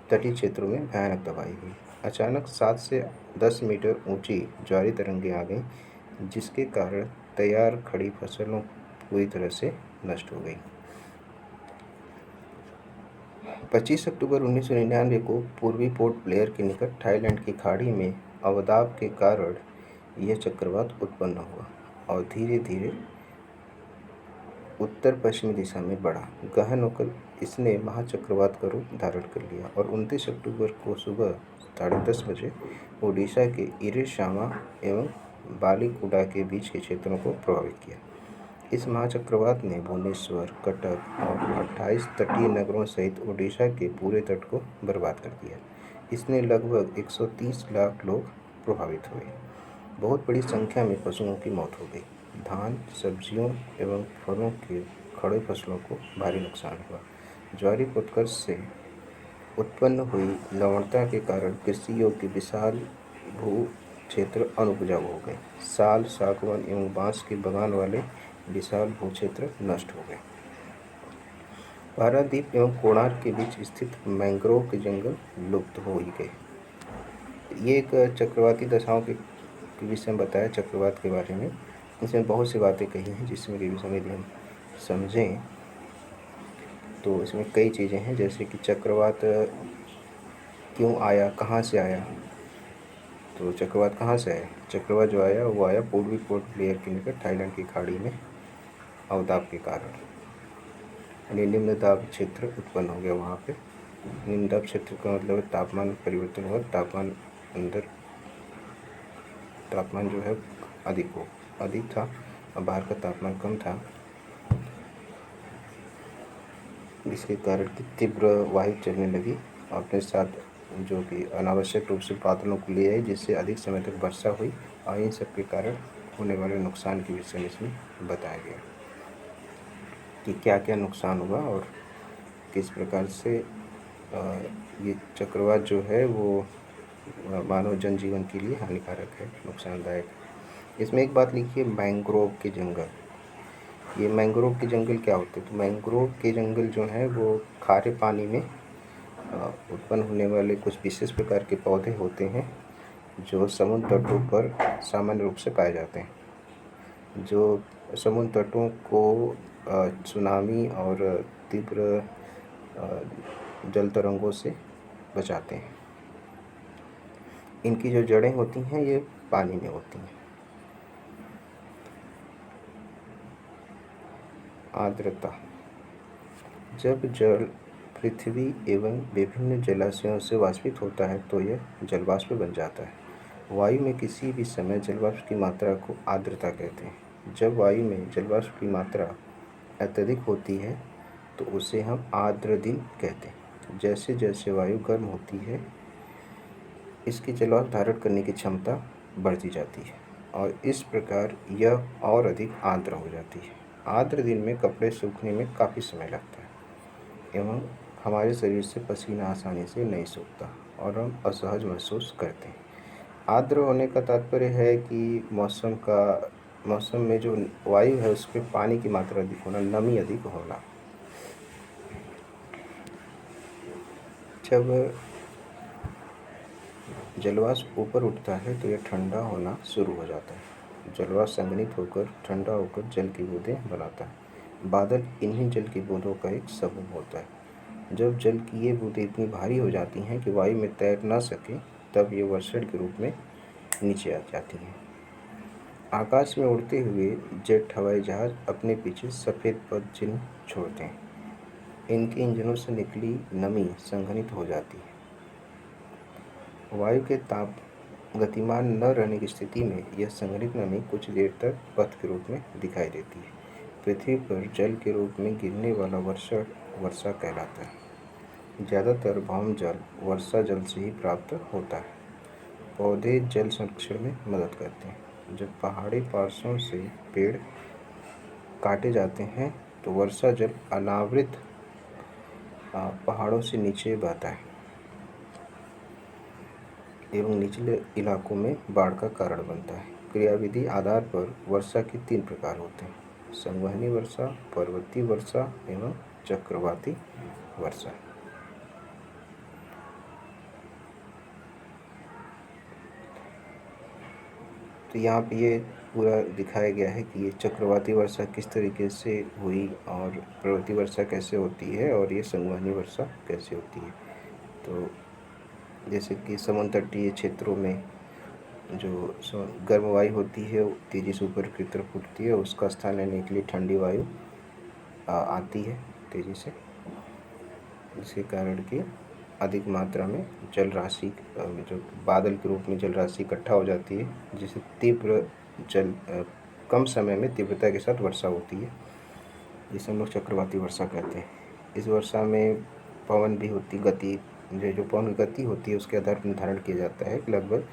तटीय क्षेत्रों में भयानक तबाही हुई। अचानक 7 से 10 मीटर ऊंची ज्वारीय तरंगें आ गईं, जिसके कारण तैयार खड़ी फसलों पूरी तरह से नष्ट हो गई। 25 अक्टूबर 1999 को पूर्वी पोर्ट ब्लेयर के निकट थाईलैंड की खाड़ी में अवदाब के कारण यह चक्रवात उत्पन्न हुआ और धीरे धीरे उत्तर पश्चिमी दिशा में बढ़ा। गहन होकर इसने महाचक्रवात का रूप धारण कर लिया और 29 अक्टूबर को सुबह 10:30 बजे ओडिशा के इरिशामा एवं बालीकुडा के बीच के क्षेत्रों को प्रभावित किया। इस महाचक्रवात ने भुवनेश्वर, कटक और 28 तटीय नगरों सहित ओडिशा के पूरे तट को बर्बाद कर दिया। इसने लगभग 130 लाख लोग प्रभावित हुए। बहुत बड़ी संख्या में पशुओं की मौत हो गई। धान, सब्जियों एवं फलों के खड़े फसलों को भारी नुकसान हुआ। ज्वारीय प्रोत्कर्ष से उत्पन्न हुई लवणता के कारण कृषि योग्य विशाल भू क्षेत्र अनुपजाऊ हो गए। साल, सागवान एवं बांस के बगान वाले विशाल भू क्षेत्र नष्ट हो गए। पारादीप एवं कोणार्क के बीच स्थित मैंग्रोव के जंगल लुप्त हो ही गए। ये एक चक्रवाती दशाओं के विषय में बताया, चक्रवात के बारे में। इसमें बहुत सी बातें कही हैं जिसमें कि समय हम समझें तो इसमें कई चीज़ें हैं, जैसे कि चक्रवात क्यों आया, कहाँ से आया। तो चक्रवात कहाँ से आया? चक्रवात जो आया वो आया पूर्वी पोर्ट ब्लेयर के निकट थाईलैंड की खाड़ी में अवदाब के कारण। निम्न दाब क्षेत्र उत्पन्न हो गया वहाँ पे। निम्न दाब क्षेत्र का मतलब तापमान परिवर्तन हुआ, तापमान जो है अधिक था और बाहर का तापमान कम था, जिसके कारण की तीव्र वायु चलने लगी अपने साथ, जो कि अनावश्यक रूप से बादलों को ले आई, जिससे अधिक समय तक वर्षा हुई और इन सब के कारण होने वाले नुकसान के विषय में इसमें बताया गया कि क्या क्या नुकसान हुआ और किस प्रकार से ये चक्रवात जो है वो मानव जनजीवन के लिए हानिकारक है, नुकसानदायक है। इसमें एक बात लिखी है, मैंग्रोव के जंगल। ये मैंग्रोव के जंगल क्या होते हैं? तो मैंग्रोव के जंगल जो हैं वो खारे पानी में उत्पन्न होने वाले कुछ विशेष प्रकार के पौधे होते हैं जो समुद्र तटों पर सामान्य रूप से पाए जाते हैं, जो समुद्र तटों को सुनामी और तीव्र जल तरंगों से बचाते हैं। इनकी जो जड़ें होती हैं ये पानी में होती हैं। आर्द्रता। जब जल पृथ्वी एवं विभिन्न जलाशयों से वाष्पित होता है तो यह जलवाष्प बन जाता है। वायु में किसी भी समय जलवाष्प की मात्रा को आर्द्रता कहते हैं। जब वायु में जलवाष्प की मात्रा अत्यधिक होती है तो उसे हम आर्द्र दिन कहते हैं। जैसे जैसे वायु गर्म होती है इसकी जलवाष्प धारण करने की क्षमता बढ़ती जाती है और इस प्रकार यह और अधिक आर्द्र हो जाती है। आर्द्र दिन में कपड़े सूखने में काफ़ी समय लगता है एवं हमारे शरीर से पसीना आसानी से नहीं सूखता और हम असहज महसूस करते हैं। आर्द्र होने का तात्पर्य है कि मौसम में जो वायु है उसमें पानी की मात्रा अधिक होना, नमी अधिक होना। जब जलवाष्प ऊपर उठता है तो यह ठंडा होना शुरू हो जाता है। जलवाष्प संघनित होकर ठंडा होकर जल की बूंदें बनाता है। बादल इन्हीं जल की बूंदों का एक समूह होता है। जब जल की ये बूंदें इतनी भारी हो जाती हैं कि वायु में तैर ना सके तब ये वर्षण के रूप में नीचे आ जाती हैं। आकाश में उड़ते हुए जेट हवाई जहाज अपने पीछे सफ़ेद पद चिन्ह छोड़ते हैं। इनके इंजनों से निकली नमी संघनित हो जाती है वायु के ताप गतिमान न रहने की स्थिति में यह संग्रहित नमी कुछ देर तक पथ के रूप में दिखाई देती है। पृथ्वी पर जल के रूप में गिरने वाला वर्षा वर्षा कहलाता है। ज़्यादातर भौम जल वर्षा जल से ही प्राप्त होता है। पौधे जल संरक्षण में मदद करते हैं। जब पहाड़ी पार्श्वों से पेड़ काटे जाते हैं तो वर्षा जल अनावृत पहाड़ों से नीचे बहता है एवं निचले इलाकों में बाढ़ का कारण बनता है। क्रियाविधि आधार पर वर्षा के 3 प्रकार होते हैं: संवहनी वर्षा, पर्वतीय वर्षा एवं चक्रवाती वर्षा। तो यहाँ पे ये पूरा दिखाया गया है कि ये चक्रवाती वर्षा किस तरीके से हुई और पर्वतीय वर्षा कैसे होती है और ये संवहनी वर्षा कैसे होती है। तो जैसे कि समुद्र तटीय क्षेत्रों में जो गर्म वायु होती है वो तेज़ी से ऊपर की तरफ उठती है, उसका स्थान लेने के लिए ठंडी वायु आती है तेज़ी से, जिसके कारण कि अधिक मात्रा में जल राशि जो बादल के रूप में जल राशि इकट्ठा हो जाती है, जिससे तीव्र कम समय में तीव्रता के साथ वर्षा होती है, जिसे हम लोग चक्रवाती वर्षा कहते हैं। इस वर्षा में पवन भी होती गति जो पवन की गति होती है उसके आधार पर निर्धारण किया जाता है कि लगभग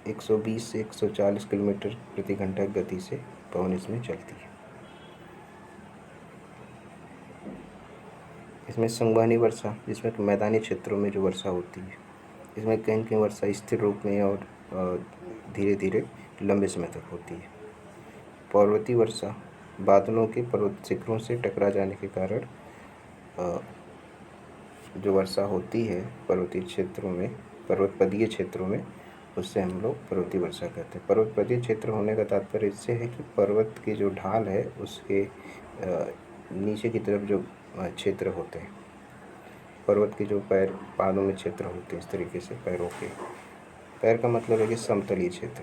120 से 140 किलोमीटर प्रति घंटा की गति से पवन इसमें चलती है। इसमें संवहनी वर्षा, जिसमें मैदानी क्षेत्रों में जो वर्षा होती है, इसमें कहीं कहीं वर्षा स्थिर रूप में और धीरे धीरे लंबे समय तक होती है। पर्वतीय वर्षा बादलों के पर्वत शिखरों से टकरा जाने के कारण जो वर्षा होती है पर्वतीय क्षेत्रों में उससे हम लोग पर्वतीय वर्षा कहते हैं। पर्वतीय क्षेत्र होने का तात्पर्य इससे है कि पर्वत की जो ढाल है उसके नीचे की तरफ जो क्षेत्र होते हैं, पर्वत के जो पादों में क्षेत्र होते हैं, इस तरीके से पैर का मतलब है कि समतलीय क्षेत्र।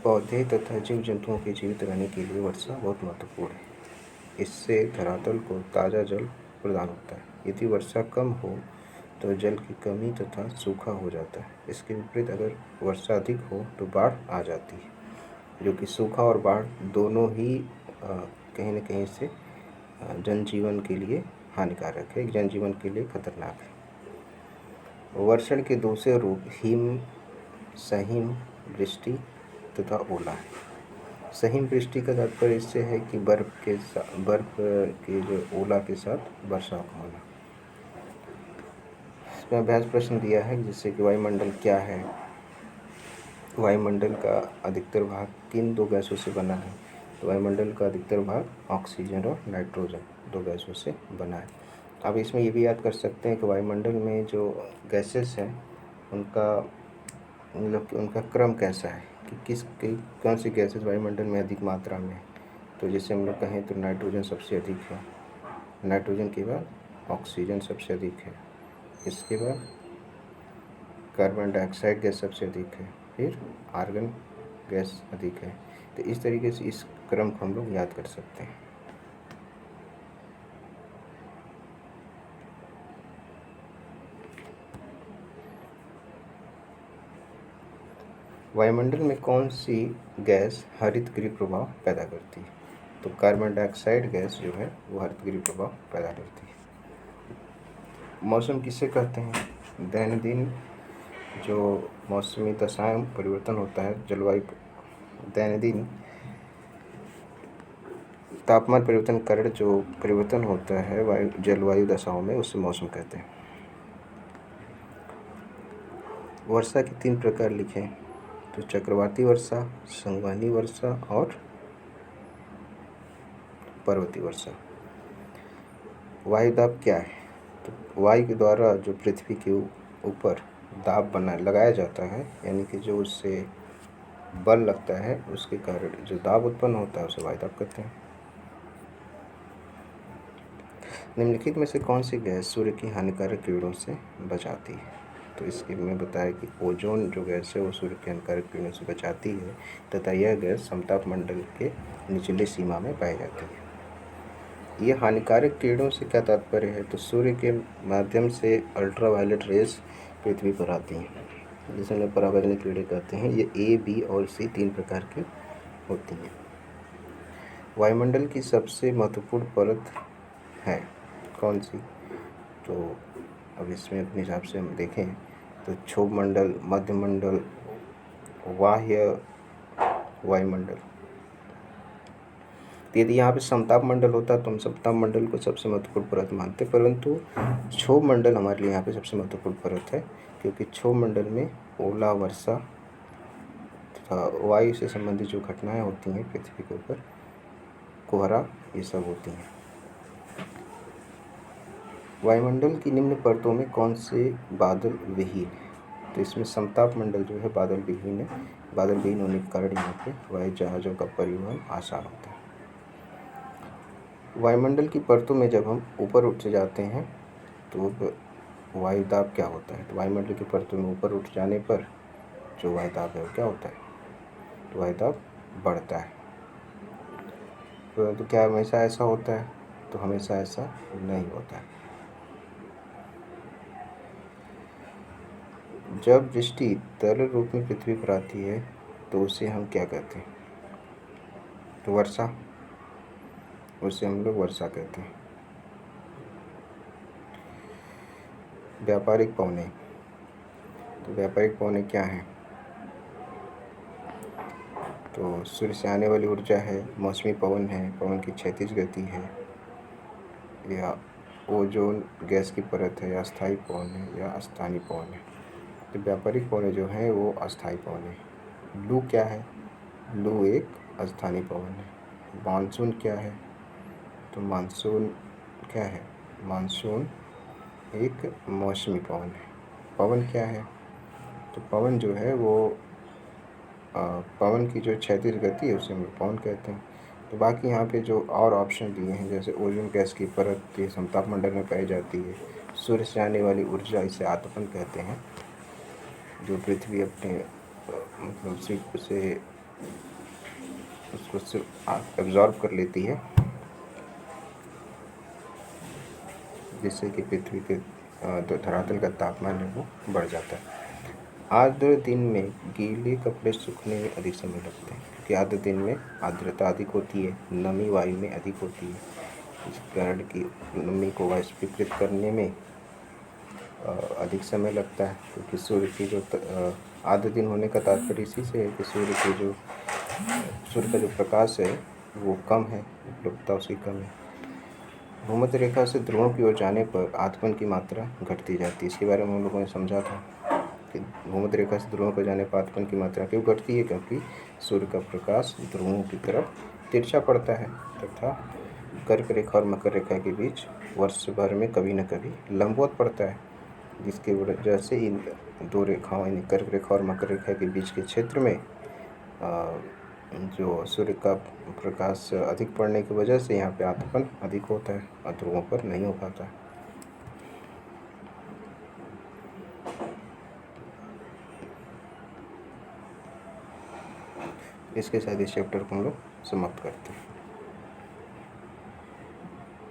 पौधे तथा जीव जंतुओं के जीवित रहने के लिए वर्षा बहुत महत्वपूर्ण है। इससे धरातल को ताज़ा जल प्रदान होता है। यदि वर्षा कम हो तो जल की कमी तथा सूखा हो जाता है। इसके विपरीत अगर वर्षा अधिक हो तो बाढ़ आ जाती है, जो कि सूखा और बाढ़ दोनों ही कहीं न कहीं से जनजीवन के लिए हानिकारक है, जनजीवन के लिए खतरनाक है। वर्षण के दूसरे रूप हिम, सहिम वृष्टि तथा ओला है। सहिम वृष्टि का तात्पर्य इससे है कि बर्फ के जो ओला के साथ वर्षा का होना। इसमें अभ्यास प्रश्न दिया है जिससे कि वायुमंडल क्या है। वायुमंडल का अधिकतर भाग किन 2 गैसों से बना है? तो वायुमंडल का अधिकतर भाग ऑक्सीजन और नाइट्रोजन 2 गैसों से बना है। अब इसमें ये भी याद कर सकते हैं कि वायुमंडल में जो गैसेस हैं उनका मतलब कि उनका क्रम कैसा है कि कौन सी गैसेस वायुमंडल में अधिक मात्रा में है। तो जैसे हम लोग कहें तो नाइट्रोजन सबसे अधिक है, नाइट्रोजन के बाद ऑक्सीजन सबसे अधिक है, इसके बाद कार्बन डाइऑक्साइड गैस सबसे अधिक है, फिर आर्गन गैस अधिक है। तो इस तरीके से इस क्रम को हम लोग याद कर सकते हैं। वायुमंडल में कौन सी गैस हरितगृह प्रभाव पैदा करती है? तो कार्बन डाइऑक्साइड गैस जो है वो हरितगृह प्रभाव पैदा करती है। मौसम किसे कहते हैं? दैनंदिन जो मौसमी दशाएं परिवर्तन होता है, जलवायु दैनंदिन तापमान परिवर्तन कारण जो परिवर्तन होता है जलवायु दशाओं में, उसे मौसम कहते हैं। वर्षा के 3 प्रकार लिखें। तो चक्रवाती वर्षा, संवहनी वर्षा और पर्वतीय वर्षा। वायु दाब क्या है? तो वायु के द्वारा जो पृथ्वी के ऊपर दाब लगाया जाता है, यानी कि जो उससे बल लगता है उसके कारण जो दाब उत्पन्न होता है उसे वायु दाब कहते हैं। निम्नलिखित में से कौन सी गैस सूर्य की हानिकारक किरणों से बचाती है? तो इसके में बताया कि ओजोन जो गैस है वो सूर्य की हानिकारक किरणों से बचाती है तथा यह गैस समताप मंडल के निचले सीमा में पाई जाती है। ये हानिकारक किरणों से क्या तात्पर्य है? तो सूर्य के माध्यम से अल्ट्रावायलेट रेस पृथ्वी पर आती हैं, जिसे हम पराबैंगनी किरणें कहते हैं। ये ए, बी और सी 3 प्रकार की होती हैं। वायुमंडल की सबसे महत्वपूर्ण परत है कौन सी? तो अब इसमें अपने हिसाब से हम देखें तो क्षोभ मंडल, मध्यमंडल, बाह्य वायुमंडल। यदि यहाँ पे समताप मंडल होता तो हम समताप मंडल को सबसे महत्वपूर्ण परत मानते, परंतु क्षोभ मंडल हमारे लिए यहाँ पे सबसे महत्वपूर्ण परत है, क्योंकि क्षोभ मंडल में ओला, वर्षा तथा वायु से संबंधित जो घटनाएं होती हैं पृथ्वी के ऊपर, कोहरा, ये सब होती हैं। वायुमंडल की निम्न परतों में कौन से बादल विहीन है? तो इसमें समताप मंडल जो है बादल विहीन है। बादल विहीन होने के कारण यहाँ पे वायु जहाज़ों का परिवहन आसान होता है। वायुमंडल की परतों में जब हम ऊपर उठ जाते हैं तो वायुदाब क्या होता है? तो वायुमंडल की परतों में ऊपर उठ जाने पर जो वायुदाब है वो क्या होता है? तो वायुदाब बढ़ता है। तो क्या हमेशा ऐसा होता है? तो हमेशा ऐसा नहीं होता है। जब वृष्टि तरल रूप में पृथ्वी पर आती है तो उसे हम क्या कहते हैं? तो वर्षा, उसे हम लोग वर्षा कहते हैं। व्यापारिक पवने, तो व्यापारिक पवने क्या हैं? तो सूर्य से आने वाली ऊर्जा है, मौसमी पवन है, पवन की क्षैतिज गति है, या ओजोन गैस की परत है, या अस्थायी पवन है, या स्थानीय पवन है। तो व्यापारिक पवन जो हैं वो अस्थायी पवन है। लू क्या है? लू एक अस्थानीय पवन है। मानसून क्या है? तो मानसून क्या है? मानसून एक मौसमी पवन है। पवन क्या है? तो पवन जो है वो पवन की जो क्षैतिज गति है उसे हम पवन कहते हैं। तो बाकी यहाँ पे जो और ऑप्शन दिए हैं, जैसे ओजोन गैस की परत ये समताप मंडल में पाई जाती है, सूर्य से आने वाली ऊर्जा इसे आतपन कहते हैं, जो पृथ्वी अपने मतलब सिर्फ उसे उसको सिर्फ एब्जॉर्ब कर लेती है, जिससे कि पृथ्वी के धरातल का तापमान है वो बढ़ जाता है। आर्द्र दिन में गीले कपड़े सूखने में अधिक समय लगते हैं, क्योंकि आर्द्र दिन में आर्द्रता अधिक होती है, नमी वायु में अधिक होती है, इस कारण की नमी को वाष्पीकृत करने में अधिक समय लगता है। क्योंकि सूर्य की जो आर्द्र दिन होने का तात्पर्य इसी से है कि सूर्य का जो प्रकाश है वो कम है, उपलब्धता उसकी कम है। भूमध्य रेखा से ध्रुवों की ओर जाने पर आतपन की मात्रा घटती जाती है। इसके बारे में हम लोगों ने समझा था कि भूमध्य रेखा से ध्रुवों पर जाने पर आतपन की मात्रा क्यों घटती है? क्योंकि सूर्य का प्रकाश ध्रुवों की तरफ तिरछा पड़ता है तथा कर्क रेखा और मकर रेखा के बीच वर्ष भर में कभी न कभी लंबवत पड़ता है, जिसकी वजह से इन दो रेखाओं यानी कर्क रेखा और मकर रेखा के बीच के क्षेत्र में जो सूर्य का प्रकाश अधिक पड़ने की वजह से यहाँ पे आतपन अधिक होता है और ध्रुवों पर नहीं हो पाता है। इसके साथ इस चैप्टर को हम लोग समाप्त करते हैं।